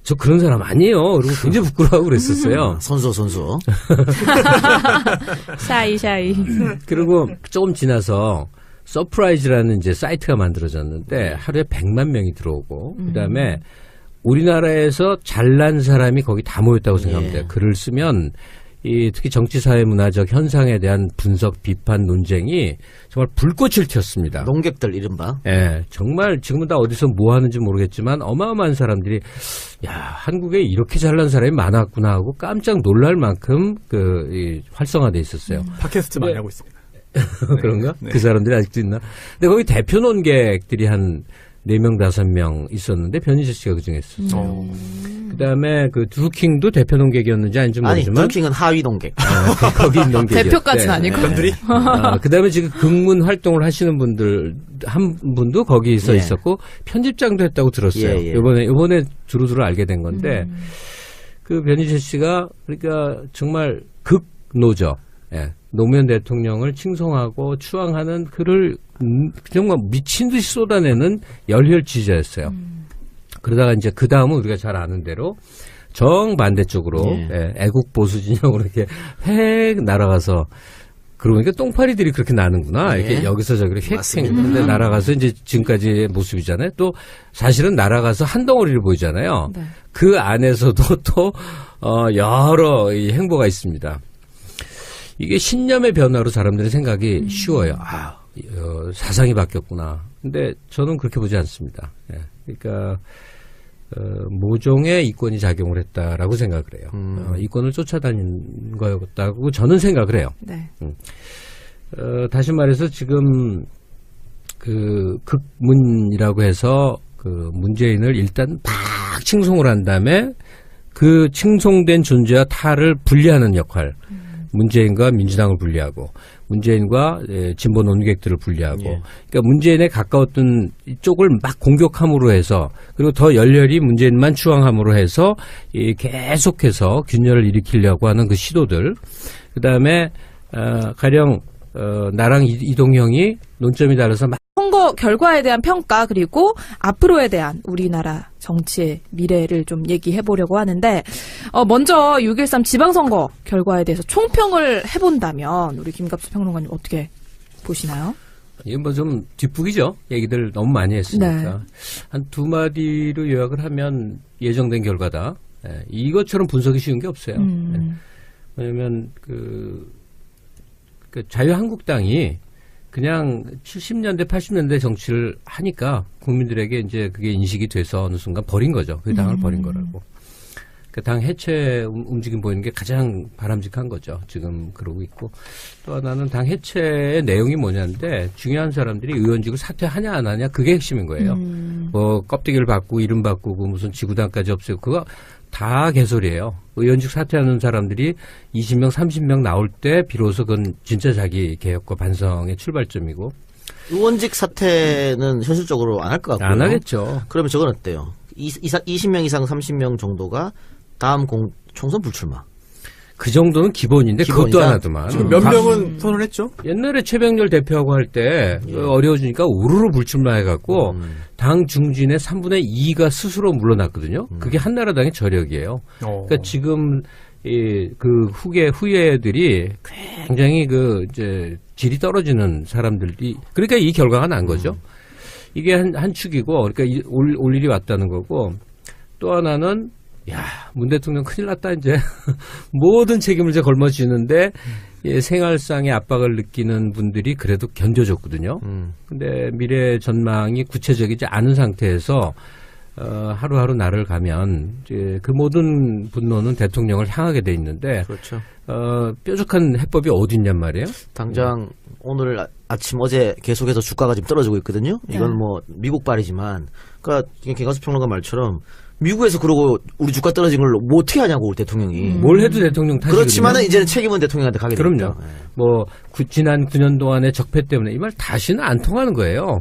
저 그런 사람 아니에요. 그리고 굉장히 부끄러워하고 그랬었어요.
선수.
샤이.
그리고 조금 지나서 서프라이즈라는 이제 사이트가 만들어졌는데 하루에 100만 명이 들어오고 그다음에 우리나라에서 잘난 사람이 거기 다 모였다고 생각합니다.
예.
글을 쓰면 특히 정치, 사회, 문화적 현상에 대한 분석, 비판, 논쟁이 정말 불꽃을 튀었습니다.
농객들 이른바.
예, 정말 지금은 다 어디서 뭐 하는지 모르겠지만 어마어마한 사람들이 야, 한국에 이렇게 잘난 사람이 많았구나 하고 깜짝 놀랄 만큼 활성화돼 있었어요.
팟캐스트 많이 하고 있습니다.
그런가?
네.
그 사람들이 아직도 있나? 근데 거기 대표 논객들이 한 4명, 5명 있었는데 변희재 씨가 그중에 있었어요. 그 다음에 그 드루킹도 대표 논객이었는지 아닌지
아니,
모르지만.
드루킹은 하위 농객.
거기 논객이었대.
대표까지는 아니고.
남들이
그 다음에 지금 극문 활동을 하시는 분들, 한 분도 거기서
예.
있었고, 편집장도 했다고 들었어요.
예, 예.
요번에 두루두루 알게 된 건데, 그 변희재 씨가, 그러니까 정말 극노죠. 예. 노무현 대통령을 칭송하고 추앙하는 글을 정말 미친 듯이 쏟아내는 열혈 지지자였어요. 그러다가 이제 그 다음은 우리가 잘 아는 대로 정반대쪽으로
예.
애국 보수 진영으로 이렇게 획 날아가서 그러니까 똥파리들이 그렇게 나는구나.
예.
이렇게 여기서 저기로 획
맞습니다.
생겼는데 날아가서 이제 지금까지의 모습이잖아요. 또 사실은 날아가서 한 덩어리를 보이잖아요.
네.
그 안에서도 또 여러 이 행보가 있습니다. 이게 신념의 변화로 사람들의 생각이 쉬워요. 사상이 바뀌었구나. 근데 저는 그렇게 보지 않습니다. 예. 그러니까 모종의 이권이 작용을 했다라고 생각을 해요. 이권을 쫓아다닌 거였다고 저는 생각을 해요.
네.
다시 말해서 지금 그 극문이라고 해서 그 문재인을 일단 막 칭송을 한 다음에 그 칭송된 존재와 타를 분리하는 역할. 문재인과 민주당을 분리하고 문재인과 진보 논객들을 분리하고
예.
그러니까 문재인에 가까웠던 쪽을 막 공격함으로 해서 그리고 더 열렬히 문재인만 추앙함으로 해서 계속해서 균열을 일으키려고 하는 그 시도들 그다음에 가령 나랑 이동형이 논점이 달라서 막
선거 결과에 대한 평가 그리고 앞으로에 대한 우리나라 정치의 미래를 좀 얘기해 보려고 하는데 먼저 6.13 지방선거 결과에 대해서 총평을 해본다면 우리 김갑수 평론가님 어떻게 보시나요?
이게 뭐 좀 뒷북이죠. 얘기들 너무 많이 했으니까.
네.
한 두 마디로 요약을 하면 예정된 결과다. 이것처럼 분석이 쉬운 게 없어요. 왜냐면 그 자유한국당이 그냥 70년대, 80년대 정치를 하니까 국민들에게 이제 그게 인식이 돼서 어느 순간 버린 거죠. 그 당을 버린 거라고. 그 당 해체 움직임 보이는 게 가장 바람직한 거죠. 지금 그러고 있고. 또 하나는 당 해체의 내용이 뭐냐인데 중요한 사람들이 의원직을 사퇴하냐 안 하냐 그게 핵심인 거예요. 뭐 껍데기를 바꾸고 이름 바꾸고 무슨 지구당까지 없애고 그거 다 개소리예요. 의원직 사퇴하는 사람들이 20명, 30명 나올 때 비로소 그건 진짜 자기 개혁과 반성의 출발점이고.
의원직 사퇴는 현실적으로 안 할 것 같고요.
안 하겠죠.
그러면 저건 어때요? 20명 이상 30명 정도가 다음 총선 불출마.
그 정도는 기본인데 그것도
기본이다?
안 하더만.
지금 몇 명은 선언했죠?
옛날에 최병렬 대표하고 할 때 어려워지니까 우르르 불출마해갖고 당 중진의 3분의 2가 스스로 물러났거든요. 그게 한나라당의 저력이에요. 그러니까 지금 그 후예들이 굉장히 이제 질이 떨어지는 사람들이 그러니까 이 결과가 난 거죠. 이게 한 축이고 그러니까 올 일이 왔다는 거고 또 하나는 문 대통령 큰일 났다, 이제. 모든 책임을 이제 걸머쥐는데, 생활상의 압박을 느끼는 분들이 그래도 견뎌줬거든요. 근데 미래 전망이 구체적이지 않은 상태에서, 하루하루 날을 가면, 이제 그 모든 분노는 대통령을 향하게 돼 있는데,
그렇죠.
뾰족한 해법이 어디 있냔 말이에요?
당장 오늘 아침 어제 계속해서 주가가 지금 떨어지고 있거든요. 이건 뭐 미국발이지만, 그러니까 김갑수 평론가 말처럼 미국에서 그러고 우리 주가 떨어진 걸 뭐 어떻게 하냐고 대통령이.
뭘 해도 대통령 탓이거든요.
그렇지만은 이제는 책임은 대통령한테 가게
그럼요.
됩니다.
뭐 지난 9년 동안의 적폐 때문에 이 말 다시는 안 통하는 거예요.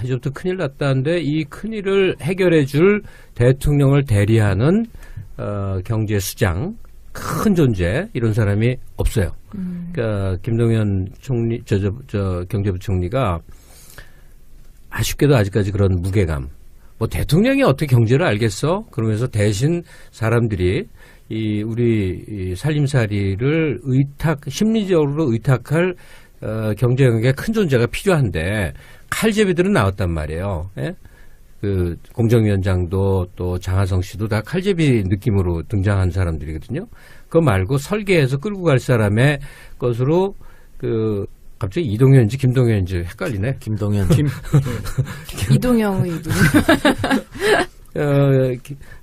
이제부터 큰일 났다는데 이 큰일을 해결해 줄 대통령을 대리하는 경제 수장 큰 존재 이런 사람이 없어요. 그러니까 김동연 총리 경제부총리가 아쉽게도 아직까지 그런 무게감. 뭐 대통령이 어떻게 경제를 알겠어? 그러면서 대신 사람들이 우리 살림살이를 심리적으로 의탁할 경제 영역에 큰 존재가 필요한데 칼제비들은 나왔단 말이에요. 예? 그 공정위원장도 또 장하성 씨도 다 칼제비 느낌으로 등장한 사람들이거든요. 그거 말고 설계해서 끌고 갈 사람의 것으로 그 갑자기 이동현인지 김동현인지 헷갈리네.
김동현.
이동영의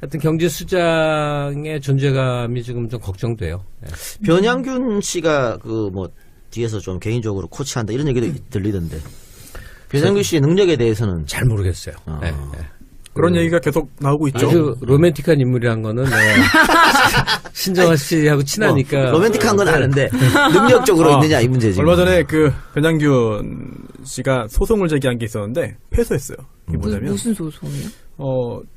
하여튼 경제수장의 존재감이 지금 좀 걱정돼요. 네.
변양균 씨가 그 뭐 뒤에서 좀 개인적으로 코치한다 이런 얘기도 들리던데. 변양균 씨의 능력에 대해서는
잘 모르겠어요.
아.
네, 네.
그런 얘기가 계속 나오고 있죠.
아주 로맨틱한 인물이란 거는 신정아 씨하고 친하니까
로맨틱한 건 아는데 능력적으로 있느냐 이 문제지.
얼마 전에 그 변양균 씨가 소송을 제기한 게 있었는데 패소했어요. 이게 뭐냐면
무슨 소송이요?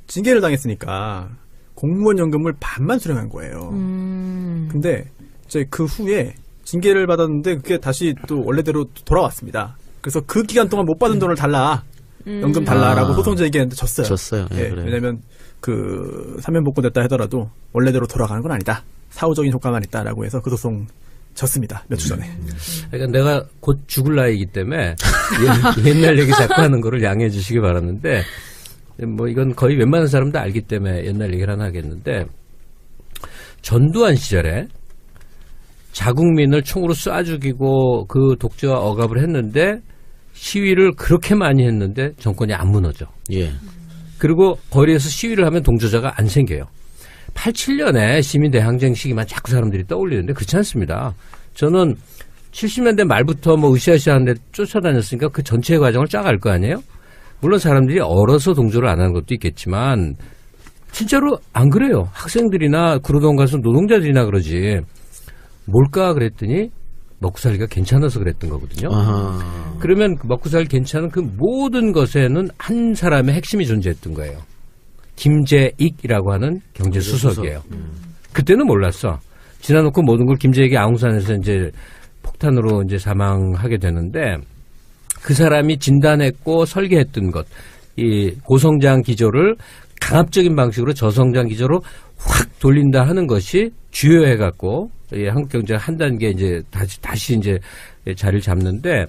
징계를 당했으니까 공무원 연금을 반만 수령한 거예요. 근데 이제 그 후에 징계를 받았는데 그게 다시 또 원래대로 돌아왔습니다. 그래서 그 기간 동안 못 받은 돈을 달라. 연금 달라라고 소송 제기했는데 졌어요.
졌어요. 예, 그래요.
왜냐면 그 사면복권됐다 하더라도 원래대로 돌아가는 건 아니다. 사후적인 효과만 있다라고 해서 그 소송 졌습니다. 몇 주 전에.
그러니까 내가 곧 죽을 나이이기 때문에 옛날 얘기 자꾸 하는 거를 양해해 주시기 바랐는데 뭐 이건 거의 웬만한 사람도 알기 때문에 옛날 얘기를 하나 하겠는데 전두환 시절에 자국민을 총으로 쏴 죽이고 그 독재와 억압을 했는데 시위를 그렇게 많이 했는데 정권이 안 무너져.
예.
그리고 거리에서 시위를 하면 동조자가 안 생겨요. 87년에 시민대항쟁 시기만 자꾸 사람들이 떠올리는데 그렇지 않습니다. 저는 70년대 말부터 뭐 으쌰으쌰한데 쫓아다녔으니까 그 전체 과정을 쫙 알 거 아니에요? 물론 사람들이 얼어서 동조를 안 하는 것도 있겠지만 진짜로 안 그래요. 학생들이나 구로동 가서 노동자들이나 그러지. 뭘까 그랬더니 먹고 살기가 괜찮아서 그랬던 거거든요.
아하.
그러면 먹고 살기 괜찮은 그 모든 것에는 한 사람의 핵심이 존재했던 거예요. 김재익이라고 하는 경제수석이에요. 그때는 몰랐어. 지나놓고 모든 걸 김재익이 아웅산에서 이제 폭탄으로 이제 사망하게 되는데 그 사람이 진단했고 설계했던 것, 이 고성장 기조를 강압적인 방식으로 저성장 기조로 확 돌린다 하는 것이 주요해갖고 한국 경제가 한 단계 이제 다시 이제 자리를 잡는데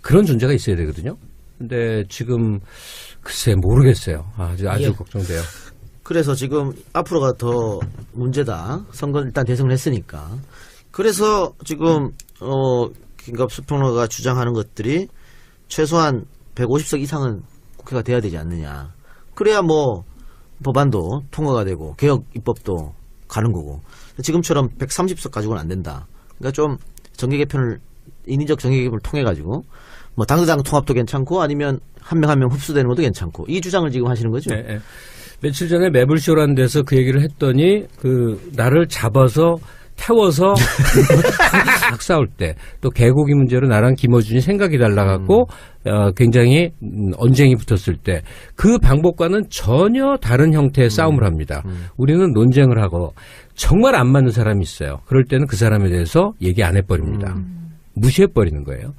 그런 존재가 있어야 되거든요. 근데 지금 글쎄 모르겠어요. 아주
예.
걱정돼요.
그래서 지금 앞으로가 더 문제다. 선거 일단 대선을 했으니까. 그래서 지금 김갑수 평론가가 주장하는 것들이 최소한 150석 이상은 국회가 돼야 되지 않느냐. 그래야 뭐 법안도 통과가 되고 개혁 입법도 가는 거고. 지금처럼 130석 가지고는 안 된다. 그러니까 좀 정계 개편을 인위적 정계 개편을 통해 가지고 뭐 당대당 통합도 괜찮고 아니면 한 명 한 명 흡수되는 것도 괜찮고 이 주장을 지금 하시는 거죠?
네, 네. 며칠 전에 매불쇼라는 데서 그 얘기를 했더니 그 나를 잡아서 태워서 막 싸울 때 또 개고기 문제로 나랑 김어준이 생각이 달라갖고 굉장히 언쟁이 붙었을 때 그 방법과는 전혀 다른 형태의 싸움을 합니다. 우리는 논쟁을 하고 정말 안 맞는 사람이 있어요. 그럴 때는 그 사람에 대해서 얘기 안 해버립니다. 무시해버리는 거예요.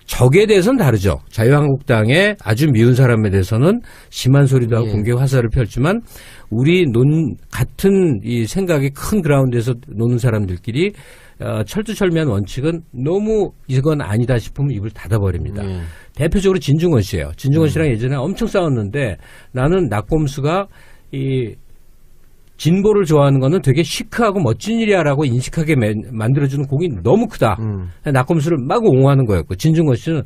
적에 대해서는 다르죠. 자유한국당의 아주 미운 사람에 대해서는 심한 소리도 하고
예.
공개 화살을 펼지만 우리 같은 이 생각이 큰 그라운드에서 노는 사람들끼리 철두철미한 원칙은 너무 이건 아니다 싶으면 입을 닫아버립니다. 대표적으로 진중권 씨예요. 진중권 씨랑 예전에 엄청 싸웠는데 나는 낙곰수가 이 진보를 좋아하는 거는 되게 시크하고 멋진 일이야라고 인식하게 만들어주는 공이 너무 크다. 낙검수를 막 옹호하는 거였고 진중권 씨는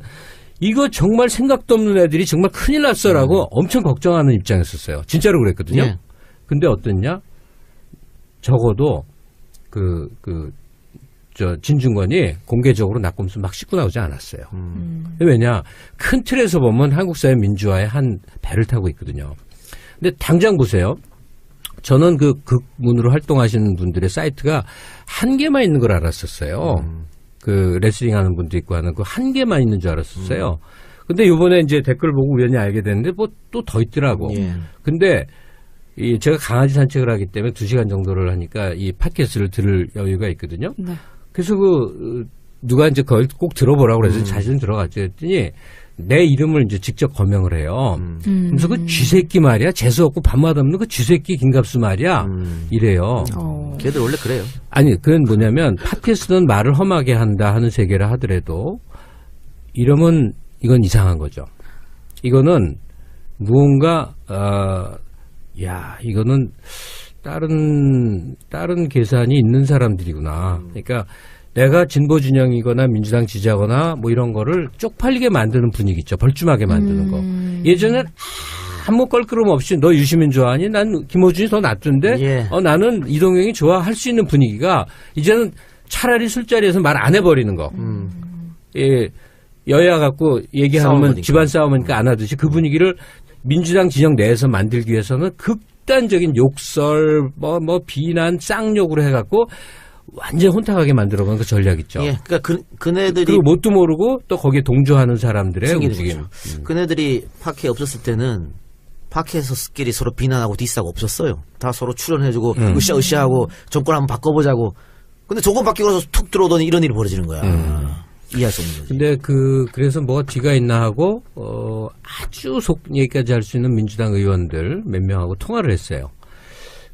이거 정말 생각도 없는 애들이 정말 큰일 났어라고 엄청 걱정하는 입장이었어요. 진짜로 그랬거든요.
예.
근데 어땠냐? 적어도 진중권이 공개적으로 낙검수 막 씻고 나오지 않았어요. 왜냐? 큰 틀에서 보면 한국 사회 민주화의 한 배를 타고 있거든요. 근데 당장 보세요. 저는 그 극문으로 활동하시는 분들의 사이트가 한 개만 있는 걸 알았었어요. 그 레슬링 하는 분도 있고 하는 그 한 개만 있는 줄 알았었어요. 근데 요번에 이제 댓글 보고 우연히 알게 됐는데 뭐 또 더 있더라고.
예.
근데 제가 강아지 산책을 하기 때문에 2시간 정도를 하니까 이 팟캐스트를 들을 여유가 있거든요.
네.
그래서 누가 이제 그걸 꼭 들어보라고 그래서 자신 들어갔죠. 했더니 내 이름을 이제 직접 거명을 해요. 그래서 그 쥐새끼 말이야. 재수없고 밥맛 없는 그 쥐새끼 김갑수 말이야. 이래요.
걔들 원래 그래요.
아니, 그건 뭐냐면 팟캐스트는 말을 험하게 한다 하는 세계라 하더라도 이러면 이건 이상한 거죠. 이거는 무언가 야 이거는 다른 계산이 있는 사람들이구나. 그러니까 내가 진보 진영이거나 민주당 지지하거나 뭐 이런 거를 쪽팔리게 만드는 분위기 있죠. 벌쭘하게 만드는 거. 예전엔 아무 껄끄럼 없이 너 유시민 좋아하니? 난 김어준이 더 낫던데?
예.
나는 이동영이 좋아할 수 있는 분위기가 이제는 차라리 술자리에서 말 안 해버리는 거. 예, 여야 갖고 얘기하면 집안 싸움이니까 안 하듯이 그 분위기를 민주당 진영 내에서 만들기 위해서는 극단적인 욕설, 뭐 비난, 쌍욕으로 해갖고 완전 혼탁하게 만들어가는 그 전략 있죠.
예, 그러니까 그네들이
그리고 뭣도 모르고 또 거기에 동조하는 사람들의 움직임.
그네들이 파케에 없었을 때는 파케에서끼리 서로 비난하고 디스하고 없었어요. 다 서로 출연해주고 으쌰으쌰하고 정권 한번 바꿔보자고. 근데 정권 바뀌고 나서 툭 들어오더니 이런 일이 벌어지는 거야. 이해할 수 없는 거지.
근데 그래서 뭐가 뒤가 있나 하고 아주 속 얘기까지 할 수 있는 민주당 의원들 몇 명하고 통화를 했어요.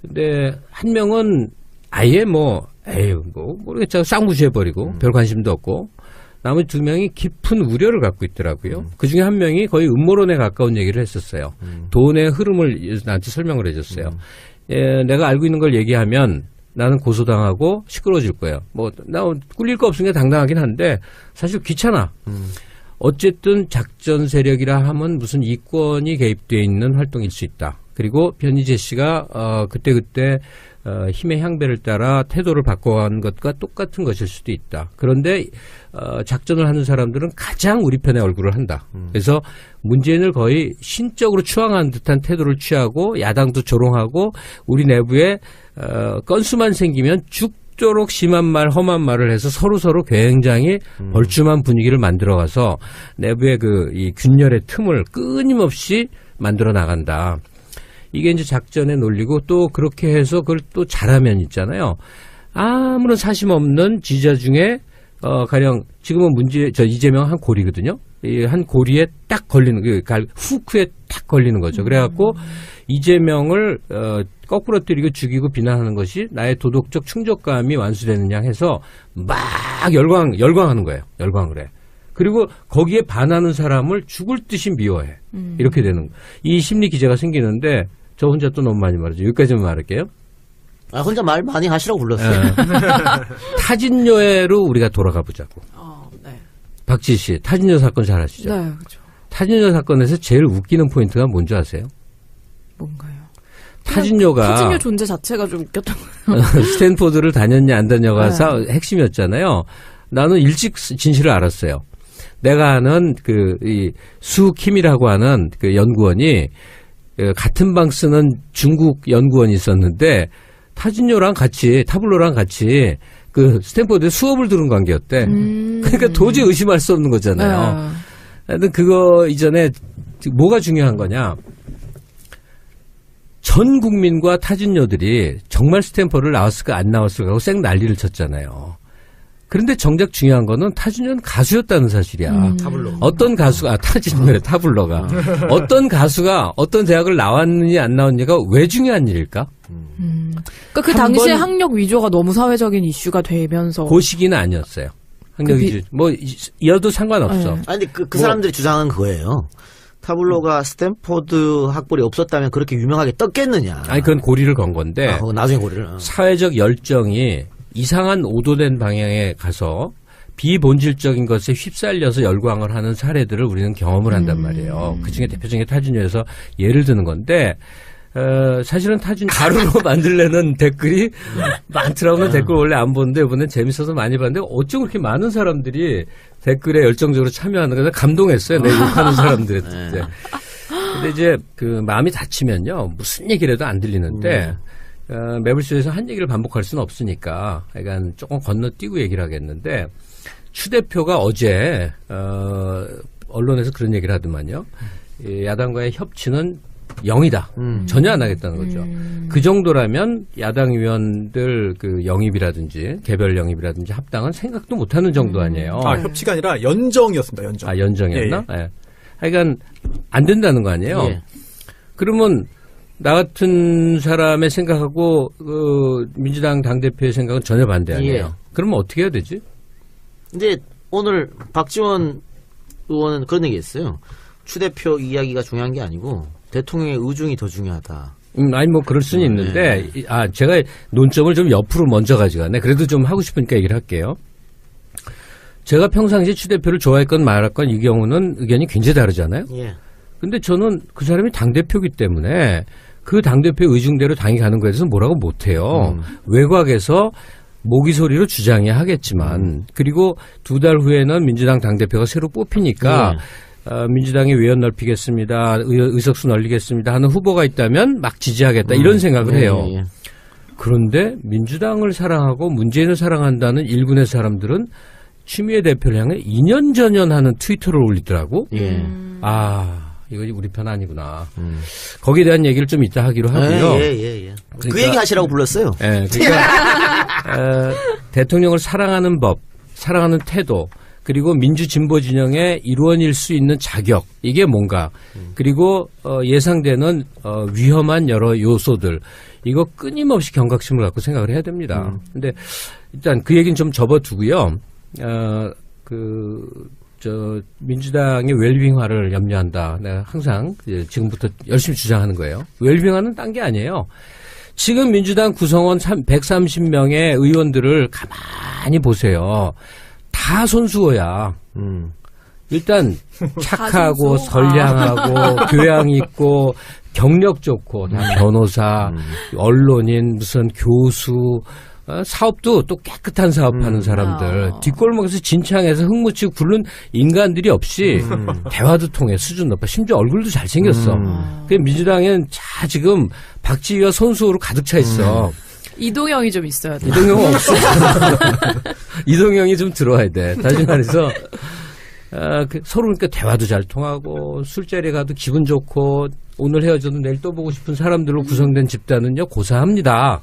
근데 한 명은 아예 모르겠죠. 쌍무시해버리고 별 관심도 없고 나머지 두 명이 깊은 우려를 갖고 있더라고요. 그중에 한 명이 거의 음모론에 가까운 얘기를 했었어요. 돈의 흐름을 나한테 설명을 해줬어요. 예, 내가 알고 있는 걸 얘기하면 나는 고소당하고 시끄러워질 거예요. 나 꿀릴 거 없으니까 당당하긴 한데 사실 귀찮아. 어쨌든 작전 세력이라 하면 무슨 이권이 개입되어 있는 활동일 수 있다. 그리고 변희재 씨가 그때 힘의 향배를 따라 태도를 바꿔간 것과 똑같은 것일 수도 있다. 그런데 작전을 하는 사람들은 가장 우리 편의 얼굴을 한다. 그래서 문재인을 거의 신적으로 추앙하는 듯한 태도를 취하고 야당도 조롱하고 우리 내부에 건수만 생기면 죽도록 심한 말, 험한 말을 해서 서로 굉장히 벌쭘한 분위기를 만들어가서 내부의 이 균열의 틈을 끊임없이 만들어 나간다. 이게 이제 작전의 논리고 또 그렇게 해서 그걸 또 잘하면 있잖아요. 아무런 사심 없는 지지자 중에 가령 지금은 이재명 한 고리거든요. 이 한 고리에 딱 걸리는 후크에 딱 걸리는 거죠. 그래갖고 이재명을 거꾸로 때리고 죽이고 비난하는 것이 나의 도덕적 충족감이 완수되느냐 해서 막 열광하는 거예요. 열광을 해. 그리고 거기에 반하는 사람을 죽을 듯이 미워해. 이렇게 되는 이 심리 기제가 생기는데 저 혼자 또 너무 많이 말하죠. 여기까지만 말할게요.
혼자 말 많이 하시라고 불렀어요.
타진여해로 우리가 돌아가 보자고.
네.
박지희 씨, 타진여 사건 잘 아시죠?
네, 그렇죠.
타진여 사건에서 제일 웃기는 포인트가 뭔지 아세요?
뭔가요?
타진여가
존재 자체가 좀 웃겼던 거예요.
스탠포드를 다녔냐 안 다녔냐가
네.
핵심이었잖아요. 나는 일찍 진실을 알았어요. 내가 아는 이 수킴이라고 하는 그 연구원이 같은 방 쓰는 중국 연구원이 있었는데 타블로랑 같이 그 스탠포드에 수업을 들은 관계였대. 그러니까 도저히 의심할 수 없는 거잖아요. 하여튼 그거 이전에 뭐가 중요한 거냐. 전 국민과 타진녀들이 정말 스탠포드를 나왔을까 안 나왔을까 하고 쌩 난리를 쳤잖아요. 그런데 정작 중요한 거는 타진녀는 가수였다는 사실이야.
타블로.
어떤 가수가 타진녀의 타블로가 어떤 가수가 어떤 대학을 나왔느냐 안 나왔느냐가 왜 중요한 일일까?
그러니까 그 당시에 학력 위조가 너무 사회적인 이슈가 되면서
그 시기는 아니었어요. 학력 위조 이어도 상관없어.
네.
아니 근데 그 사람들이 주장한 그거예요. 타블로가 스탠포드 학벌이 없었다면 그렇게 유명하게 떴겠느냐.
아니 그건 고리를 건 건데.
나중에 고리를.
사회적 열정이 이상한 오도된 방향에 가서 비본질적인 것에 휩쓸려서 열광을 하는 사례들을 우리는 경험을 한단 말이에요. 그중에 대표적인 타진녀에서 예를 드는 건데 사실은 가루로 만들려는 댓글이 많더라고요. 댓글 원래 안 보는데 이번엔 재밌어서 많이 봤는데 어쩜 그렇게 많은 사람들이 댓글에 열정적으로 참여하는 거에 감동했어요. 내 욕하는 사람들의 때. 근데 이제 마음이 다치면요. 무슨 얘기를 해도 안 들리는데 매불쇼에서 한 얘기를 반복할 수는 없으니까 약간 조금 건너뛰고 얘기를 하겠는데 추 대표가 어제 언론에서 그런 얘기를 하더만요. 야당과의 협치는 0이다. 전혀 안 하겠다는 거죠. 그 정도라면 야당 의원들 영입이라든지 개별 영입이라든지 합당은 생각도 못하는 정도 아니에요.
협치가 아니라 연정이었습니다. 연정.
연정이었나? 예. 예. 하여간 안 된다는 거 아니에요.
예.
그러면 나 같은 사람의 생각하고 민주당 당대표의 생각은 전혀 반대 아니에요.
예.
그러면 어떻게 해야 되지?
근데 오늘 박지원 의원은 그런 얘기했어요. 추 대표 이야기가 중요한 게 아니고 대통령의 의중이 더 중요하다.
아니 뭐 그럴 수는 있는데 제가 논점을 좀 옆으로 먼저 가져가네. 그래도 좀 하고 싶으니까 얘기를 할게요. 제가 평상시에 추 대표를 좋아했건 말았건 이 경우는 의견이 굉장히 다르잖아요.
예.
근데 저는 그 사람이 당대표이기 때문에 그 당대표의 의중대로 당이 가는 거에 대해서 뭐라고 못해요. 외곽에서 모기 소리로 주장해야 하겠지만 그리고 2달 후에는 민주당 당대표가 새로 뽑히니까 민주당이 외연 넓히겠습니다. 의석수 늘리겠습니다 하는 후보가 있다면 막 지지하겠다 이런 생각을 해요.
예.
그런데 민주당을 사랑하고 문재인을 사랑한다는 일군의 사람들은 추미애 대표를 향해 2년 전연하는 트위터를 올리더라고.
예.
이거 우리 편 아니구나. 거기에 대한 얘기를 좀 이따 하기로 하고요.
예. 그 얘기 하시라고 불렀어요.
예, 그러니까 대통령을 사랑하는 법, 사랑하는 태도, 그리고 민주 진보 진영의 일원일 수 있는 자격 이게 뭔가 그리고 예상되는 위험한 여러 요소들 이거 끊임없이 경각심을 갖고 생각을 해야 됩니다. 근데 일단 그 얘기는 좀 접어두고요. 민주당의 웰빙화를 염려한다. 내가 항상 지금부터 열심히 주장하는 거예요. 웰빙화는 딴 게 아니에요. 지금 민주당 구성원 130명의 의원들을 가만히 보세요. 다 손수호야. 일단 착하고 선량하고 교양 있고 경력 좋고 다 변호사, 언론인, 무슨 교수, 사업도 또 깨끗한 사업하는 사람들 뒷골목에서 진창에서 흙묻히고 굴른 인간들이 없이 대화도 통해 수준 높아 심지어 얼굴도 잘생겼어. 그 민주당엔 지금 박지희와 손수호로 가득 차 있어.
이동형이 좀 있어야 돼.
이동형 없어. 이동형이 좀 들어와야 돼. 다시 말해서 서로 그러니까 대화도 잘 통하고 술자리에 가도 기분 좋고 오늘 헤어져도 내일 또 보고 싶은 사람들로 구성된 집단은요 고사합니다.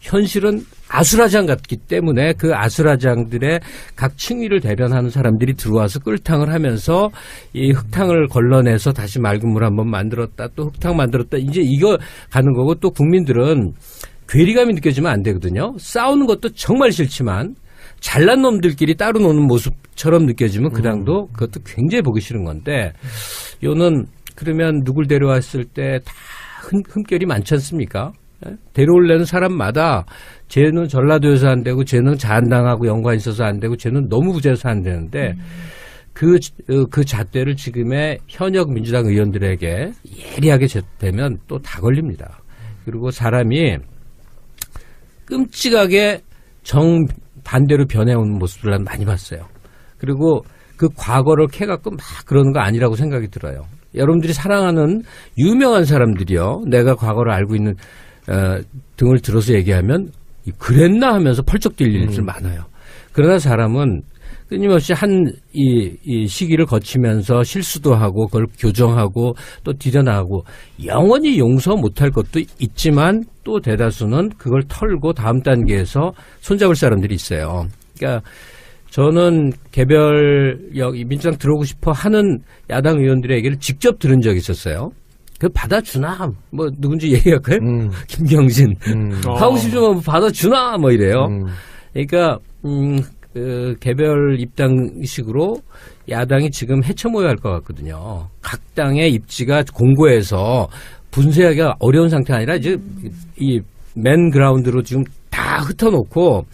현실은 아수라장 같기 때문에 그 아수라장들의 각 층위를 대변하는 사람들이 들어와서 꿀탕을 하면서 이 흙탕을 걸러내서 다시 맑은 물 한번 만들었다 또 흙탕 만들었다 이제 이거 가는 거고 또 국민들은 괴리감이 느껴지면 안 되거든요. 싸우는 것도 정말 싫지만 잘난 놈들끼리 따로 노는 모습처럼 느껴지면 그 당도 그것도 굉장히 보기 싫은 건데 요는 그러면 누굴 데려왔을 때 다 흠결이 많지 않습니까? 데려올래는 사람마다 쟤는 전라도에서 안 되고 쟤는 자한당하고 연관이 있어서 안 되고 쟤는 너무 부재해서 안 되는데 그 잣대를 지금의 현역 민주당 의원들에게 예리하게 대면 또 다 걸립니다. 그리고 사람이 끔찍하게 정반대로 변해오는 모습을 난 많이 봤어요. 그리고 그 과거를 캐갖고 막 그러는 거 아니라고 생각이 들어요. 여러분들이 사랑하는 유명한 사람들이요. 내가 과거를 알고 있는 등을 들어서 얘기하면 그랬나 하면서 펄쩍 뛸 일들 많아요. 그러나 사람은 끊임없이 이 시기를 거치면서 실수도 하고 그걸 교정하고 또 디뎌나가고 영원히 용서 못할 것도 있지만 또 대다수는 그걸 털고 다음 단계에서 손잡을 사람들이 있어요. 그러니까 저는 민주당 들어오고 싶어 하는 야당 의원들의 얘기를 직접 들은 적이 있었어요. 그 받아주나 뭐 누군지 얘기할까요? 김경진 하고 싶으면 받아주나 뭐 이래요. 그러니까 그 개별 입당식으로 야당이 지금 해쳐모여야 할 것 같거든요. 각 당의 입지가 공고해서 분쇄하기가 어려운 상태가 아니라 이제 이 맨 그라운드로 지금 다 흩어놓고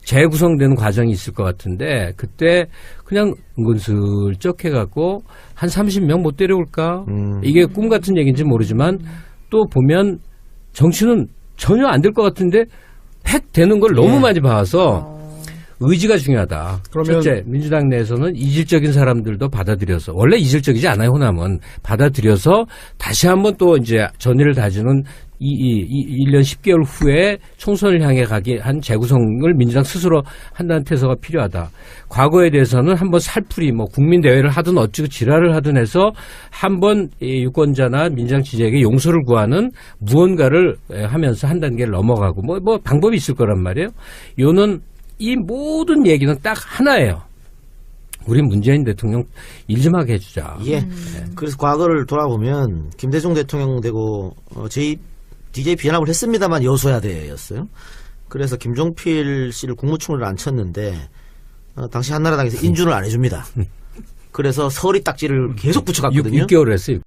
재구성되는 과정이 있을 것 같은데 그때 그냥 은근슬쩍 해갖고 한 30명 못 데려올까? 이게 꿈 같은 얘기인지 모르지만 또 보면 정치는 전혀 안 될 것 같은데 팩 되는 걸 너무 많이 봐서 의지가 중요하다.
그러면
첫째, 민주당 내에서는 이질적인 사람들도 받아들여서 원래 이질적이지 않아요. 호남은 받아들여서 다시 한번 또 이제 전의를 다지는 1년 10개월 후에 총선을 향해 가기 한 재구성을 민주당 스스로 한다는 태서가 필요하다. 과거에 대해서는 한번 살풀이 국민대회를 하든 어찌고 지랄을 하든 해서 한번 유권자나 민주당 지지자에게 용서를 구하는 무언가를 하면서 한 단계를 넘어가고 뭐 방법이 있을 거란 말이에요. 요는 이 모든 얘기는 딱 하나예요. 우리 문재인 대통령 일 좀 하게 해주자.
예. 그래서 과거를 돌아보면 김대중 대통령 되고 DJ 비연합을 했습니다만 여소야대였어요. 그래서 김종필 씨를 국무총리를 앉혔는데 당시 한나라당에서 인준을 안 해줍니다. 그래서 서리 딱지를 계속 붙여갔거든요.
6개월을 했어요.